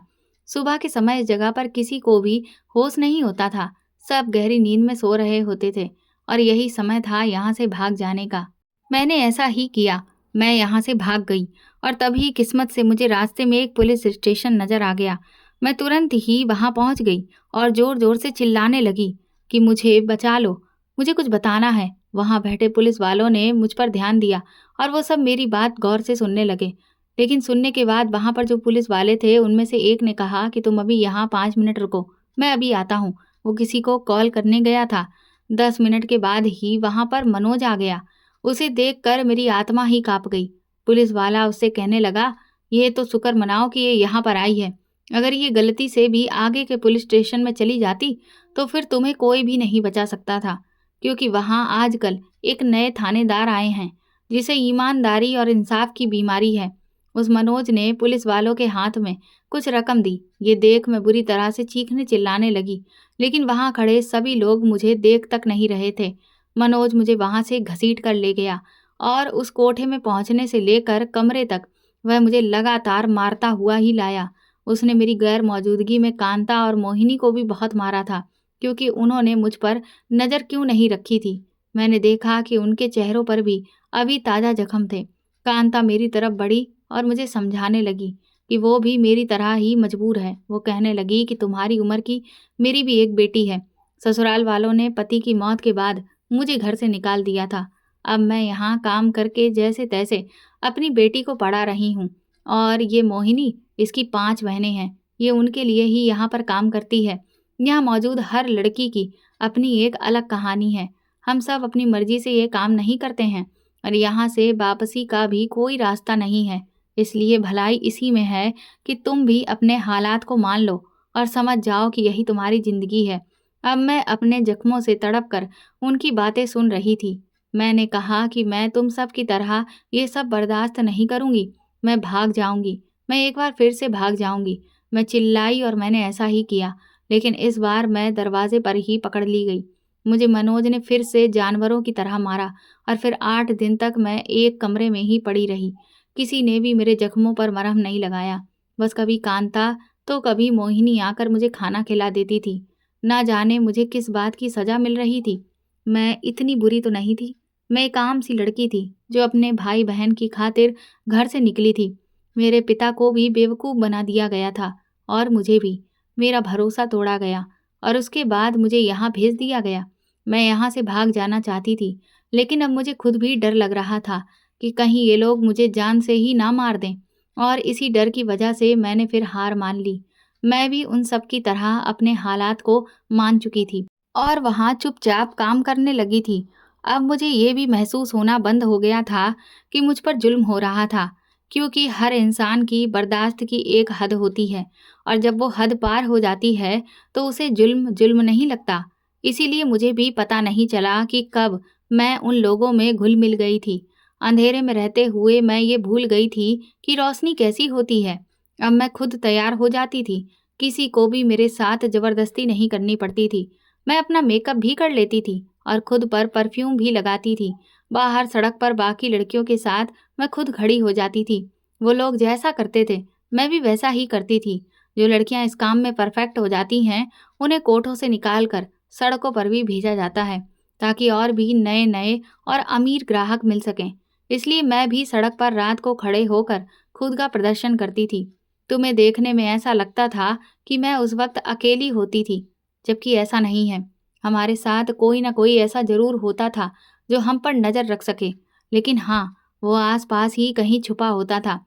सुबह के समय इस जगह पर किसी को भी होश नहीं होता था। सब गहरी नींद में सो रहे होते थे और यही समय था यहाँ से भाग जाने का। मैंने ऐसा ही किया। मैं यहाँ से भाग गई और तभी किस्मत से मुझे रास्ते में एक पुलिस स्टेशन नजर आ गया। मैं तुरंत ही वहाँ पहुँच गई और जोर जोर से चिल्लाने लगी कि मुझे बचा लो, मुझे कुछ बताना है। वहाँ बैठे पुलिस वालों ने मुझ पर ध्यान दिया और वो सब मेरी बात गौर से सुनने लगे। लेकिन सुनने के बाद वहाँ पर जो पुलिस वाले थे उनमें से एक ने कहा कि तुम अभी यहाँ 5 मिनट रुको, मैं अभी आता हूँ। वो किसी को कॉल करने गया था। 10 मिनट के बाद ही वहाँ पर मनोज आ गया। उसे देखकर मेरी आत्मा ही कांप गई। पुलिस वाला उससे कहने लगा, ये तो शुक्र मनाओ कि ये यहाँ पर आई है। अगर ये गलती से भी आगे के पुलिस स्टेशन में चली जाती तो फिर तुम्हें कोई भी नहीं बचा सकता था, क्योंकि वहाँ आजकल एक नए थानेदार आए हैं जिसे ईमानदारी और इंसाफ की बीमारी है। उस मनोज ने पुलिस वालों के हाथ में कुछ रकम दी। ये देख मैं बुरी तरह से चीखने चिल्लाने लगी, लेकिन वहाँ खड़े सभी लोग मुझे देख तक नहीं रहे थे। मनोज मुझे वहाँ से घसीट कर ले गया और उस कोठे में पहुँचने से लेकर कमरे तक वह मुझे लगातार मारता हुआ ही लाया। उसने मेरी गैर मौजूदगी में कांता और मोहिनी को भी बहुत मारा था, क्योंकि उन्होंने मुझ पर नज़र क्यों नहीं रखी थी। मैंने देखा कि उनके चेहरों पर भी अभी ताज़ा जख्म थे। कांता मेरी तरफ बढ़ी और मुझे समझाने लगी कि वो भी मेरी तरह ही मजबूर है। वो कहने लगी कि तुम्हारी उम्र की मेरी भी एक बेटी है। ससुराल वालों ने पति की मौत के बाद मुझे घर से निकाल दिया था। अब मैं यहाँ काम करके जैसे तैसे अपनी बेटी को पढ़ा रही हूँ। और ये मोहिनी, इसकी 5 बहनें हैं। ये उनके लिए ही यहाँ पर काम करती है। यहाँ मौजूद हर लड़की की अपनी एक अलग कहानी है। हम सब अपनी मर्जी से ये काम नहीं करते हैं और यहाँ से वापसी का भी कोई रास्ता नहीं है। इसलिए भलाई इसी में है कि तुम भी अपने हालात को मान लो और समझ जाओ कि यही तुम्हारी जिंदगी है। अब मैं अपने जख्मों से तड़प कर उनकी बातें सुन रही थी। मैंने कहा कि मैं तुम सब की तरह ये सब बर्दाश्त नहीं करूंगी। मैं भाग जाऊंगी। मैं एक बार फिर से भाग जाऊंगी। मैं चिल्लाई और मैंने ऐसा ही किया, लेकिन इस बार मैं दरवाजे पर ही पकड़ ली गई। मुझे मनोज ने फिर से जानवरों की तरह मारा और फिर 8 दिन तक मैं एक कमरे में ही पड़ी रही। किसी ने भी मेरे जख्मों पर मरहम नहीं लगाया। बस कभी कांता तो कभी मोहिनी आकर मुझे खाना खिला देती थी। ना जाने मुझे किस बात की सजा मिल रही थी। मैं इतनी बुरी तो नहीं थी। मैं एक आम सी लड़की थी जो अपने भाई बहन की खातिर घर से निकली थी। मेरे पिता को भी बेवकूफ़ बना दिया गया था और मुझे भी। मेरा भरोसा तोड़ा गया और उसके बाद मुझे यहाँ भेज दिया गया। मैं यहाँ से भाग जाना चाहती थी, लेकिन अब मुझे खुद भी डर लग रहा था कि कहीं ये लोग मुझे जान से ही ना मार दें। और इसी डर की वजह से मैंने फिर हार मान ली। मैं भी उन सब की तरह अपने हालात को मान चुकी थी और वहाँ चुपचाप काम करने लगी थी। अब मुझे ये भी महसूस होना बंद हो गया था कि मुझ पर जुल्म हो रहा था, क्योंकि हर इंसान की बर्दाश्त की एक हद होती है और जब वो हद पार हो जाती है तो उसे जुल्म जुल्म नहीं लगता। इसीलिए मुझे भी पता नहीं चला कि कब मैं उन लोगों में घुल मिल गई थी। अंधेरे में रहते हुए मैं ये भूल गई थी कि रोशनी कैसी होती है। अब मैं खुद तैयार हो जाती थी। किसी को भी मेरे साथ जबरदस्ती नहीं करनी पड़ती थी। मैं अपना मेकअप भी कर लेती थी और खुद पर परफ्यूम भी लगाती थी। बाहर सड़क पर बाकी लड़कियों के साथ मैं खुद खड़ी हो जाती थी। वो लोग जैसा करते थे मैं भी वैसा ही करती थी। जो लड़कियां इस काम में परफेक्ट हो जाती हैं उन्हें कोठों से निकाल कर सड़कों पर भी भेजा जाता है, ताकि और भी नए नए और अमीर ग्राहक मिल सकें। इसलिए मैं भी सड़क पर रात को खड़े होकर खुद का प्रदर्शन करती थी। तुम्हें देखने में ऐसा लगता था कि मैं उस वक्त अकेली होती थी, जबकि ऐसा नहीं है। हमारे साथ कोई ना कोई ऐसा जरूर होता था जो हम पर नज़र रख सके, लेकिन हाँ, वो आसपास ही कहीं छुपा होता था।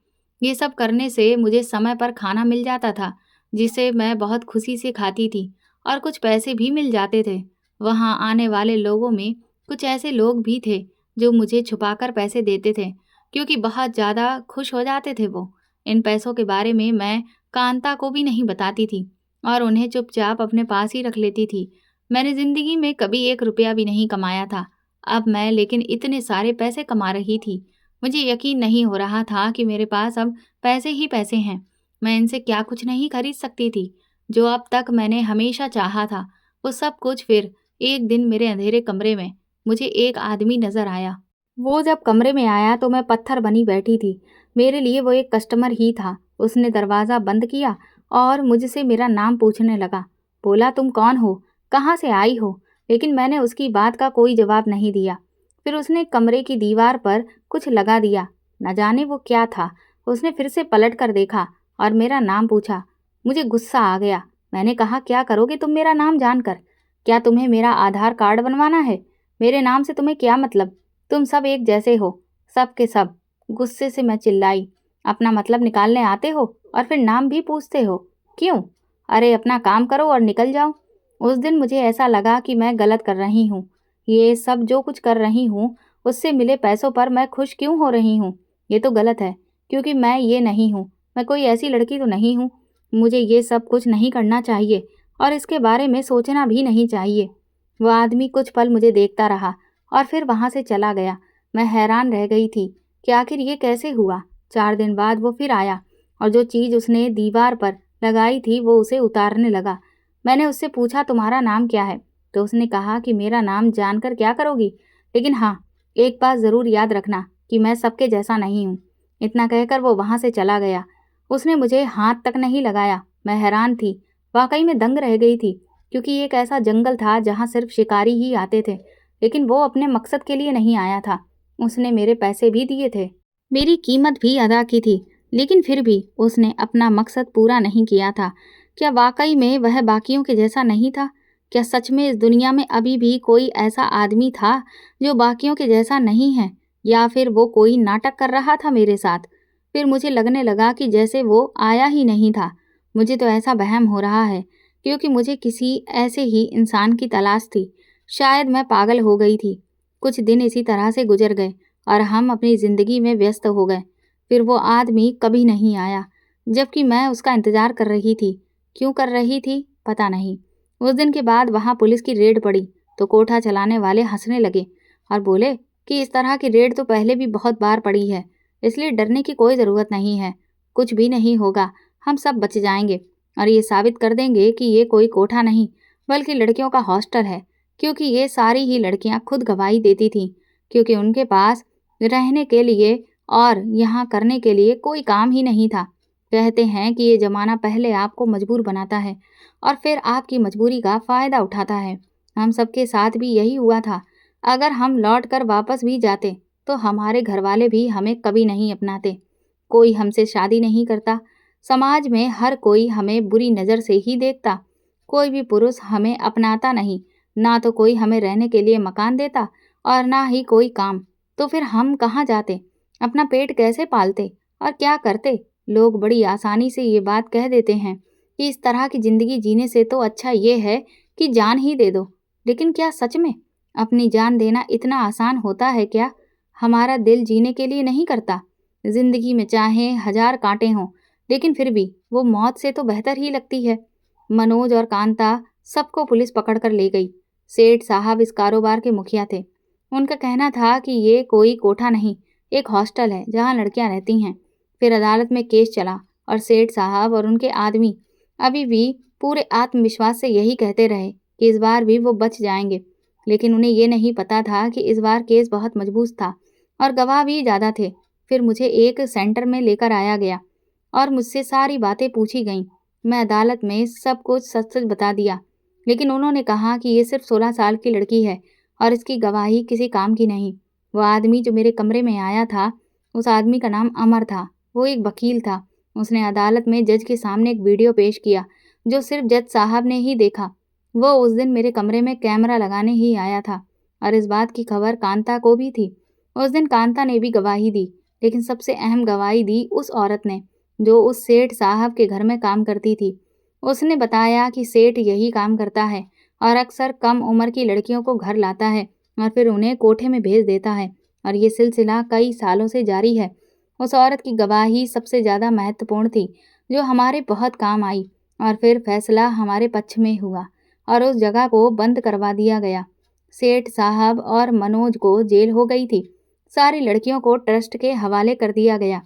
ये सब करने से मुझे समय पर खाना मिल जाता था, जिसे मैं बहुत खुशी से खाती थी और कुछ पैसे भी मिल जाते थे। वहाँ आने वाले लोगों में कुछ ऐसे लोग भी थे जो मुझे छुपाकर पैसे देते थे, क्योंकि बहुत ज़्यादा खुश हो जाते थे वो। इन पैसों के बारे में मैं कांता को भी नहीं बताती थी और उन्हें चुपचाप अपने पास ही रख लेती थी। मैंने ज़िंदगी में कभी 1 रुपया भी नहीं कमाया था। अब मैं लेकिन इतने सारे पैसे कमा रही थी। मुझे यकीन नहीं हो रहा था कि मेरे पास अब पैसे ही पैसे हैं। मैं इनसे क्या कुछ नहीं खरीद सकती थी। जो अब तक मैंने हमेशा चाहा था, वो सब कुछ फिर एक दिन मेरे अंधेरे कमरे में मुझे एक आदमी नजर आया। वो जब कमरे में आया तो मैं पत्थर बनी बैठी थी। मेरे लिए वो एक कस्टमर ही था। उसने दरवाज़ा बंद किया और मुझसे मेरा नाम पूछने लगा। बोला, तुम कौन हो, कहाँ से आई हो? लेकिन मैंने उसकी बात का कोई जवाब नहीं दिया। फिर उसने कमरे की दीवार पर कुछ लगा दिया। न जाने वो क्या था। उसने फिर से पलट कर देखा और मेरा नाम पूछा। मुझे गुस्सा आ गया। मैंने कहा, क्या करोगे तुम मेरा नाम जानकर? क्या तुम्हें मेरा आधार कार्ड बनवाना है? मेरे नाम से तुम्हें क्या मतलब? तुम सब एक जैसे हो, सब के सब। गुस्से से मैं चिल्लाई। अपना मतलब निकालने आते हो और फिर नाम भी पूछते हो? क्यों? अरे अपना काम करो और निकल जाओ। उस दिन मुझे ऐसा लगा कि मैं गलत कर रही हूँ। ये सब जो कुछ कर रही हूँ उससे मिले पैसों पर मैं खुश क्यों हो रही हूँ? ये तो गलत है, क्योंकि मैं ये नहीं हूँ। मैं कोई ऐसी लड़की तो नहीं हूँ। मुझे ये सब कुछ नहीं करना चाहिए और इसके बारे में सोचना भी नहीं चाहिए। वो आदमी कुछ पल मुझे देखता रहा और फिर वहाँ से चला गया। मैं हैरान रह गई थी कि आखिर ये कैसे हुआ। 4 दिन बाद वो फिर आया और जो चीज़ उसने दीवार पर लगाई थी वो उसे उतारने लगा। मैंने उससे पूछा, तुम्हारा नाम क्या है? तो उसने कहा कि मेरा नाम जानकर क्या करोगी, लेकिन हाँ, एक बात ज़रूर याद रखना कि मैं सबके जैसा नहीं हूँ। इतना कहकर वो वहाँ से चला गया। उसने मुझे हाथ तक नहीं लगाया। मैं हैरान थी, वाकई में दंग रह गई थी, क्योंकि एक ऐसा जंगल था जहाँ सिर्फ शिकारी ही आते थे, लेकिन वो अपने मकसद के लिए नहीं आया था। उसने मेरे पैसे भी दिए थे, मेरी कीमत भी अदा की थी, लेकिन फिर भी उसने अपना मकसद पूरा नहीं किया था। क्या वाकई में वह बाकियों के जैसा नहीं था? क्या सच में इस दुनिया में अभी भी कोई ऐसा आदमी था जो बाकियों के जैसा नहीं है, या फिर वो कोई नाटक कर रहा था मेरे साथ? फिर मुझे लगने लगा कि जैसे वो आया ही नहीं था। मुझे तो ऐसा वहम हो रहा है, क्योंकि मुझे किसी ऐसे ही इंसान की तलाश थी। शायद मैं पागल हो गई थी। कुछ दिन इसी तरह से गुजर गए और हम अपनी जिंदगी में व्यस्त हो गए। फिर वो आदमी कभी नहीं आया, जबकि मैं उसका इंतजार कर रही थी। क्यों कर रही थी, पता नहीं। उस दिन के बाद वहां पुलिस की रेड पड़ी तो कोठा चलाने वाले हंसने लगे और बोले कि इस तरह की रेड तो पहले भी बहुत बार पड़ी है, इसलिए डरने की कोई ज़रूरत नहीं है। कुछ भी नहीं होगा, हम सब बच जाएंगे और ये साबित कर देंगे कि ये कोई कोठा नहीं बल्कि लड़कियों का हॉस्टल है, क्योंकि ये सारी ही लड़कियां खुद गवाही देती थीं, क्योंकि उनके पास रहने के लिए और यहाँ करने के लिए कोई काम ही नहीं था। कहते हैं कि ये ज़माना पहले आपको मजबूर बनाता है और फिर आपकी मजबूरी का फ़ायदा उठाता है। हम सबके साथ भी यही हुआ था। अगर हम लौट कर वापस भी जाते तो हमारे घर वाले भी हमें कभी नहीं अपनाते। कोई हमसे शादी नहीं करता। समाज में हर कोई हमें बुरी नज़र से ही देखता। कोई भी पुरुष हमें अपनाता नहीं। ना तो कोई हमें रहने के लिए मकान देता और ना ही कोई काम। तो फिर हम कहाँ जाते? अपना पेट कैसे पालते और क्या करते? लोग बड़ी आसानी से ये बात कह देते हैं कि इस तरह की जिंदगी जीने से तो अच्छा ये है कि जान ही दे दो। लेकिन क्या सच में अपनी जान देना इतना आसान होता है क्या? हमारा दिल जीने के लिए नहीं करता। जिंदगी में चाहे 1000 कांटे हों, लेकिन फिर भी वो मौत से तो बेहतर ही लगती है। मनोज और कांता सबको पुलिस पकड़ कर ले गई। सेठ साहब इस कारोबार के मुखिया थे। उनका कहना था कि ये कोई कोठा नहीं, एक हॉस्टल है जहाँ लड़कियां रहती हैं। फिर अदालत में केस चला और सेठ साहब और उनके आदमी अभी भी पूरे आत्मविश्वास से यही कहते रहे कि इस बार भी वो बच जाएंगे। लेकिन उन्हें ये नहीं पता था कि इस बार केस बहुत मजबूत था और गवाह भी ज़्यादा थे। फिर मुझे एक सेंटर में लेकर आया गया और मुझसे सारी बातें पूछी गईं। मैं अदालत में सब कुछ सच सच बता दिया, लेकिन उन्होंने कहा कि ये सिर्फ 16 साल की लड़की है और इसकी गवाही किसी काम की नहीं। वो आदमी जो मेरे कमरे में आया था, उस आदमी का नाम अमर था। वो एक वकील था। उसने अदालत में जज के सामने एक वीडियो पेश किया जो सिर्फ जज साहब ने ही देखा। वो उस दिन मेरे कमरे में कैमरा लगाने ही आया था और इस बात की खबर कांता को भी थी। उस दिन कांता ने भी गवाही दी, लेकिन सबसे अहम गवाही दी उस औरत ने जो उस सेठ साहब के घर में काम करती थी। उसने बताया कि सेठ यही काम करता है और अक्सर कम उम्र की लड़कियों को घर लाता है और फिर उन्हें कोठे में भेज देता है, और ये सिलसिला कई सालों से जारी है। उस औरत की गवाही सबसे ज़्यादा महत्वपूर्ण थी, जो हमारे बहुत काम आई, और फिर फैसला हमारे पक्ष में हुआ और उस जगह को बंद करवा दिया गया। सेठ साहब और मनोज को जेल हो गई थी। सारी लड़कियों को ट्रस्ट के हवाले कर दिया गया।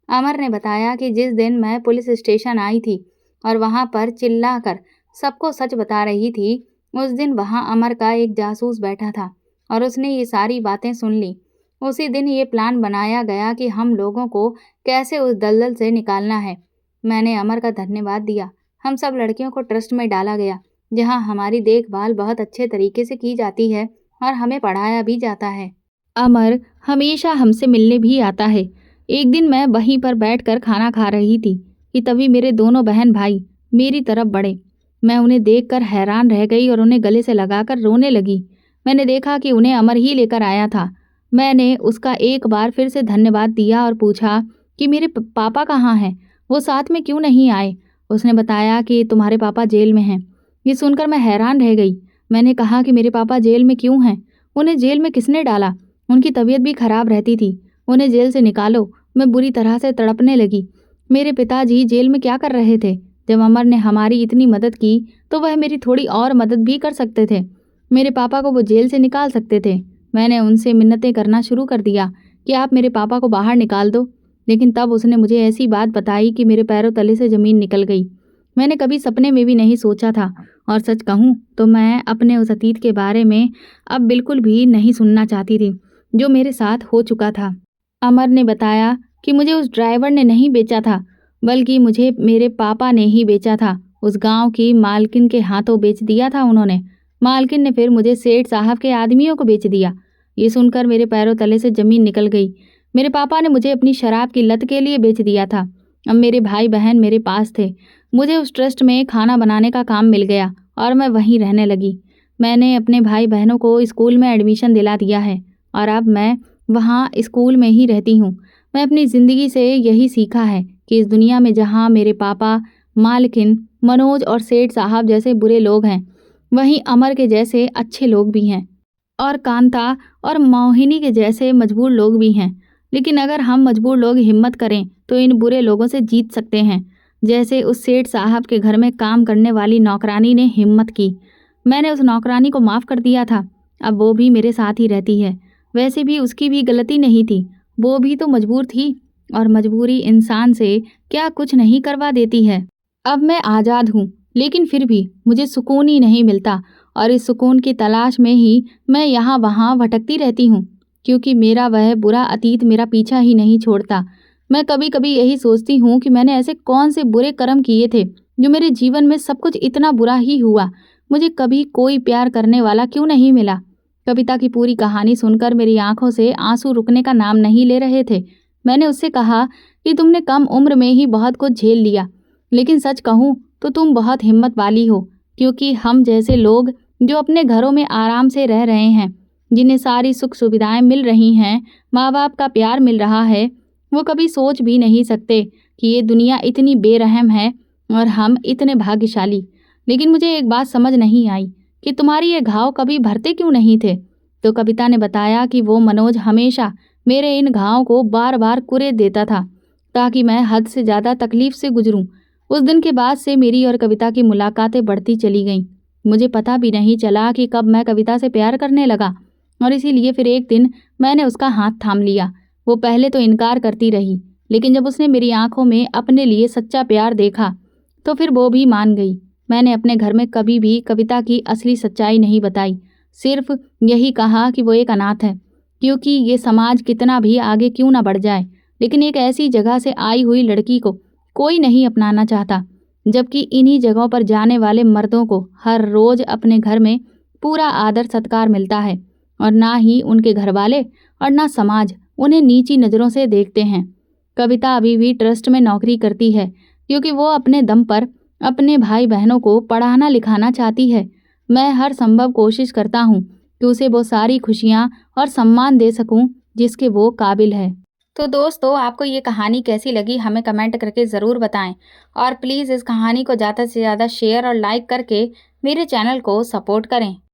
अमर ने बताया कि जिस दिन मैं पुलिस स्टेशन आई थी और वहां पर चिल्लाकर सबको सच बता रही थी, उस दिन वहां अमर का एक जासूस बैठा था और उसने ये सारी बातें सुन ली। उसी दिन ये प्लान बनाया गया कि हम लोगों को कैसे उस दलदल से निकालना है। मैंने अमर का धन्यवाद दिया। हम सब लड़कियों को ट्रस्ट में डाला गया, जहां हमारी देखभाल बहुत अच्छे तरीके से की जाती है और हमें पढ़ाया भी जाता है। अमर हमेशा हमसे मिलने भी आता है। एक दिन मैं वहीं पर बैठकर खाना खा रही थी कि तभी मेरे दोनों बहन भाई मेरी तरफ बढ़े। मैं उन्हें देखकर हैरान रह गई और उन्हें गले से लगाकर रोने लगी। मैंने देखा कि उन्हें अमर ही लेकर आया था। मैंने उसका एक बार फिर से धन्यवाद दिया और पूछा कि मेरे पापा कहाँ हैं, वो साथ में क्यों नहीं आए। उसने बताया कि तुम्हारे पापा जेल में हैं। ये सुनकर मैं हैरान रह गई। मैंने कहा कि मेरे पापा जेल में क्यों हैं, उन्हें जेल में किसने डाला? उनकी तबीयत भी खराब रहती थी, उन्हें जेल से निकालो। मैं बुरी तरह से तड़पने लगी। मेरे पिताजी जेल में क्या कर रहे थे? जब अमर ने हमारी इतनी मदद की तो वह मेरी थोड़ी और मदद भी कर सकते थे। मेरे पापा को वो जेल से निकाल सकते थे। मैंने उनसे मिन्नतें करना शुरू कर दिया कि आप मेरे पापा को बाहर निकाल दो, लेकिन तब उसने मुझे ऐसी बात बताई कि मेरे पैरों तले से ज़मीन निकल गई। मैंने कभी सपने में भी नहीं सोचा था, और सच कहूँ तो मैं अपने उस अतीत के बारे में अब बिल्कुल भी नहीं सुनना चाहती थी जो मेरे साथ हो चुका था। अमर ने बताया कि मुझे उस ड्राइवर ने नहीं बेचा था, बल्कि मुझे मेरे पापा ने ही बेचा था। उस गांव की मालकिन के हाथों बेच दिया था उन्होंने। मालकिन ने फिर मुझे सेठ साहब के आदमियों को बेच दिया। ये सुनकर मेरे पैरों तले से ज़मीन निकल गई। मेरे पापा ने मुझे अपनी शराब की लत के लिए बेच दिया था। अब मेरे भाई बहन मेरे पास थे। मुझे उस ट्रस्ट में खाना बनाने का काम मिल गया और मैं वहीं रहने लगी। मैंने अपने भाई बहनों को स्कूल में एडमिशन दिला दिया है और अब मैं वहाँ स्कूल में ही रहती हूँ। मैं अपनी ज़िंदगी से यही सीखा है कि इस दुनिया में जहाँ मेरे पापा, मालकिन, मनोज और सेठ साहब जैसे बुरे लोग हैं, वहीं अमर के जैसे अच्छे लोग भी हैं और कांता और मोहिनी के जैसे मजबूर लोग भी हैं। लेकिन अगर हम मजबूर लोग हिम्मत करें तो इन बुरे लोगों से जीत सकते हैं, जैसे उस सेठ साहब के घर में काम करने वाली नौकरानी ने हिम्मत की। मैंने उस नौकरानी को माफ़ कर दिया था। अब वो भी मेरे साथ ही रहती है। वैसे भी उसकी भी गलती नहीं थी, वो भी तो मजबूर थी और मजबूरी इंसान से क्या कुछ नहीं करवा देती है। अब मैं आज़ाद हूँ, लेकिन फिर भी मुझे सुकून ही नहीं मिलता और इस सुकून की तलाश में ही मैं यहाँ वहाँ भटकती रहती हूँ, क्योंकि मेरा वह बुरा अतीत मेरा पीछा ही नहीं छोड़ता। मैं कभी कभी यही सोचती हूँ कि मैंने ऐसे कौन से बुरे कर्म किए थे जो मेरे जीवन में सब कुछ इतना बुरा ही हुआ। मुझे कभी कोई प्यार करने वाला क्यों नहीं मिला। कविता की पूरी कहानी सुनकर मेरी आंखों से आंसू रुकने का नाम नहीं ले रहे थे। मैंने उससे कहा कि तुमने कम उम्र में ही बहुत कुछ झेल लिया, लेकिन सच कहूँ तो तुम बहुत हिम्मत वाली हो, क्योंकि हम जैसे लोग जो अपने घरों में आराम से रह रहे हैं, जिन्हें सारी सुख सुविधाएं मिल रही हैं, माँ बाप का प्यार मिल रहा है, वो कभी सोच भी नहीं सकते कि ये दुनिया इतनी बेरहम है और हम इतने भाग्यशाली। लेकिन मुझे एक बात समझ नहीं आई कि तुम्हारी ये घाव कभी भरते क्यों नहीं थे। तो कविता ने बताया कि वो मनोज हमेशा मेरे इन घावों को बार बार कुरेद देता था ताकि मैं हद से ज़्यादा तकलीफ से गुजरूं। उस दिन के बाद से मेरी और कविता की मुलाकातें बढ़ती चली गईं। मुझे पता भी नहीं चला कि कब मैं कविता से प्यार करने लगा और इसीलिए फिर एक दिन मैंने उसका हाथ थाम लिया। वो पहले तो इनकार करती रही, लेकिन जब उसने मेरी आंखों में अपने लिए सच्चा प्यार देखा तो फिर वो भी मान गई। मैंने अपने घर में कभी भी कविता की असली सच्चाई नहीं बताई, सिर्फ यही कहा कि वो एक अनाथ है, क्योंकि ये समाज कितना भी आगे क्यों ना बढ़ जाए, लेकिन एक ऐसी जगह से आई हुई लड़की को कोई नहीं अपनाना चाहता, जबकि इन्हीं जगहों पर जाने वाले मर्दों को हर रोज अपने घर में पूरा आदर सत्कार मिलता है और ना ही उनके घर वाले और ना समाज उन्हें नीची नज़रों से देखते हैं। कविता अभी भी ट्रस्ट में नौकरी करती है क्योंकि वो अपने दम पर अपने भाई बहनों को पढ़ाना लिखाना चाहती है। मैं हर संभव कोशिश करता हूँ कि उसे वो सारी खुशियाँ और सम्मान दे सकूँ जिसके वो काबिल है। तो दोस्तों, आपको ये कहानी कैसी लगी हमें कमेंट करके ज़रूर बताएं और प्लीज़ इस कहानी को ज़्यादा से ज़्यादा शेयर और लाइक करके मेरे चैनल को सपोर्ट करें।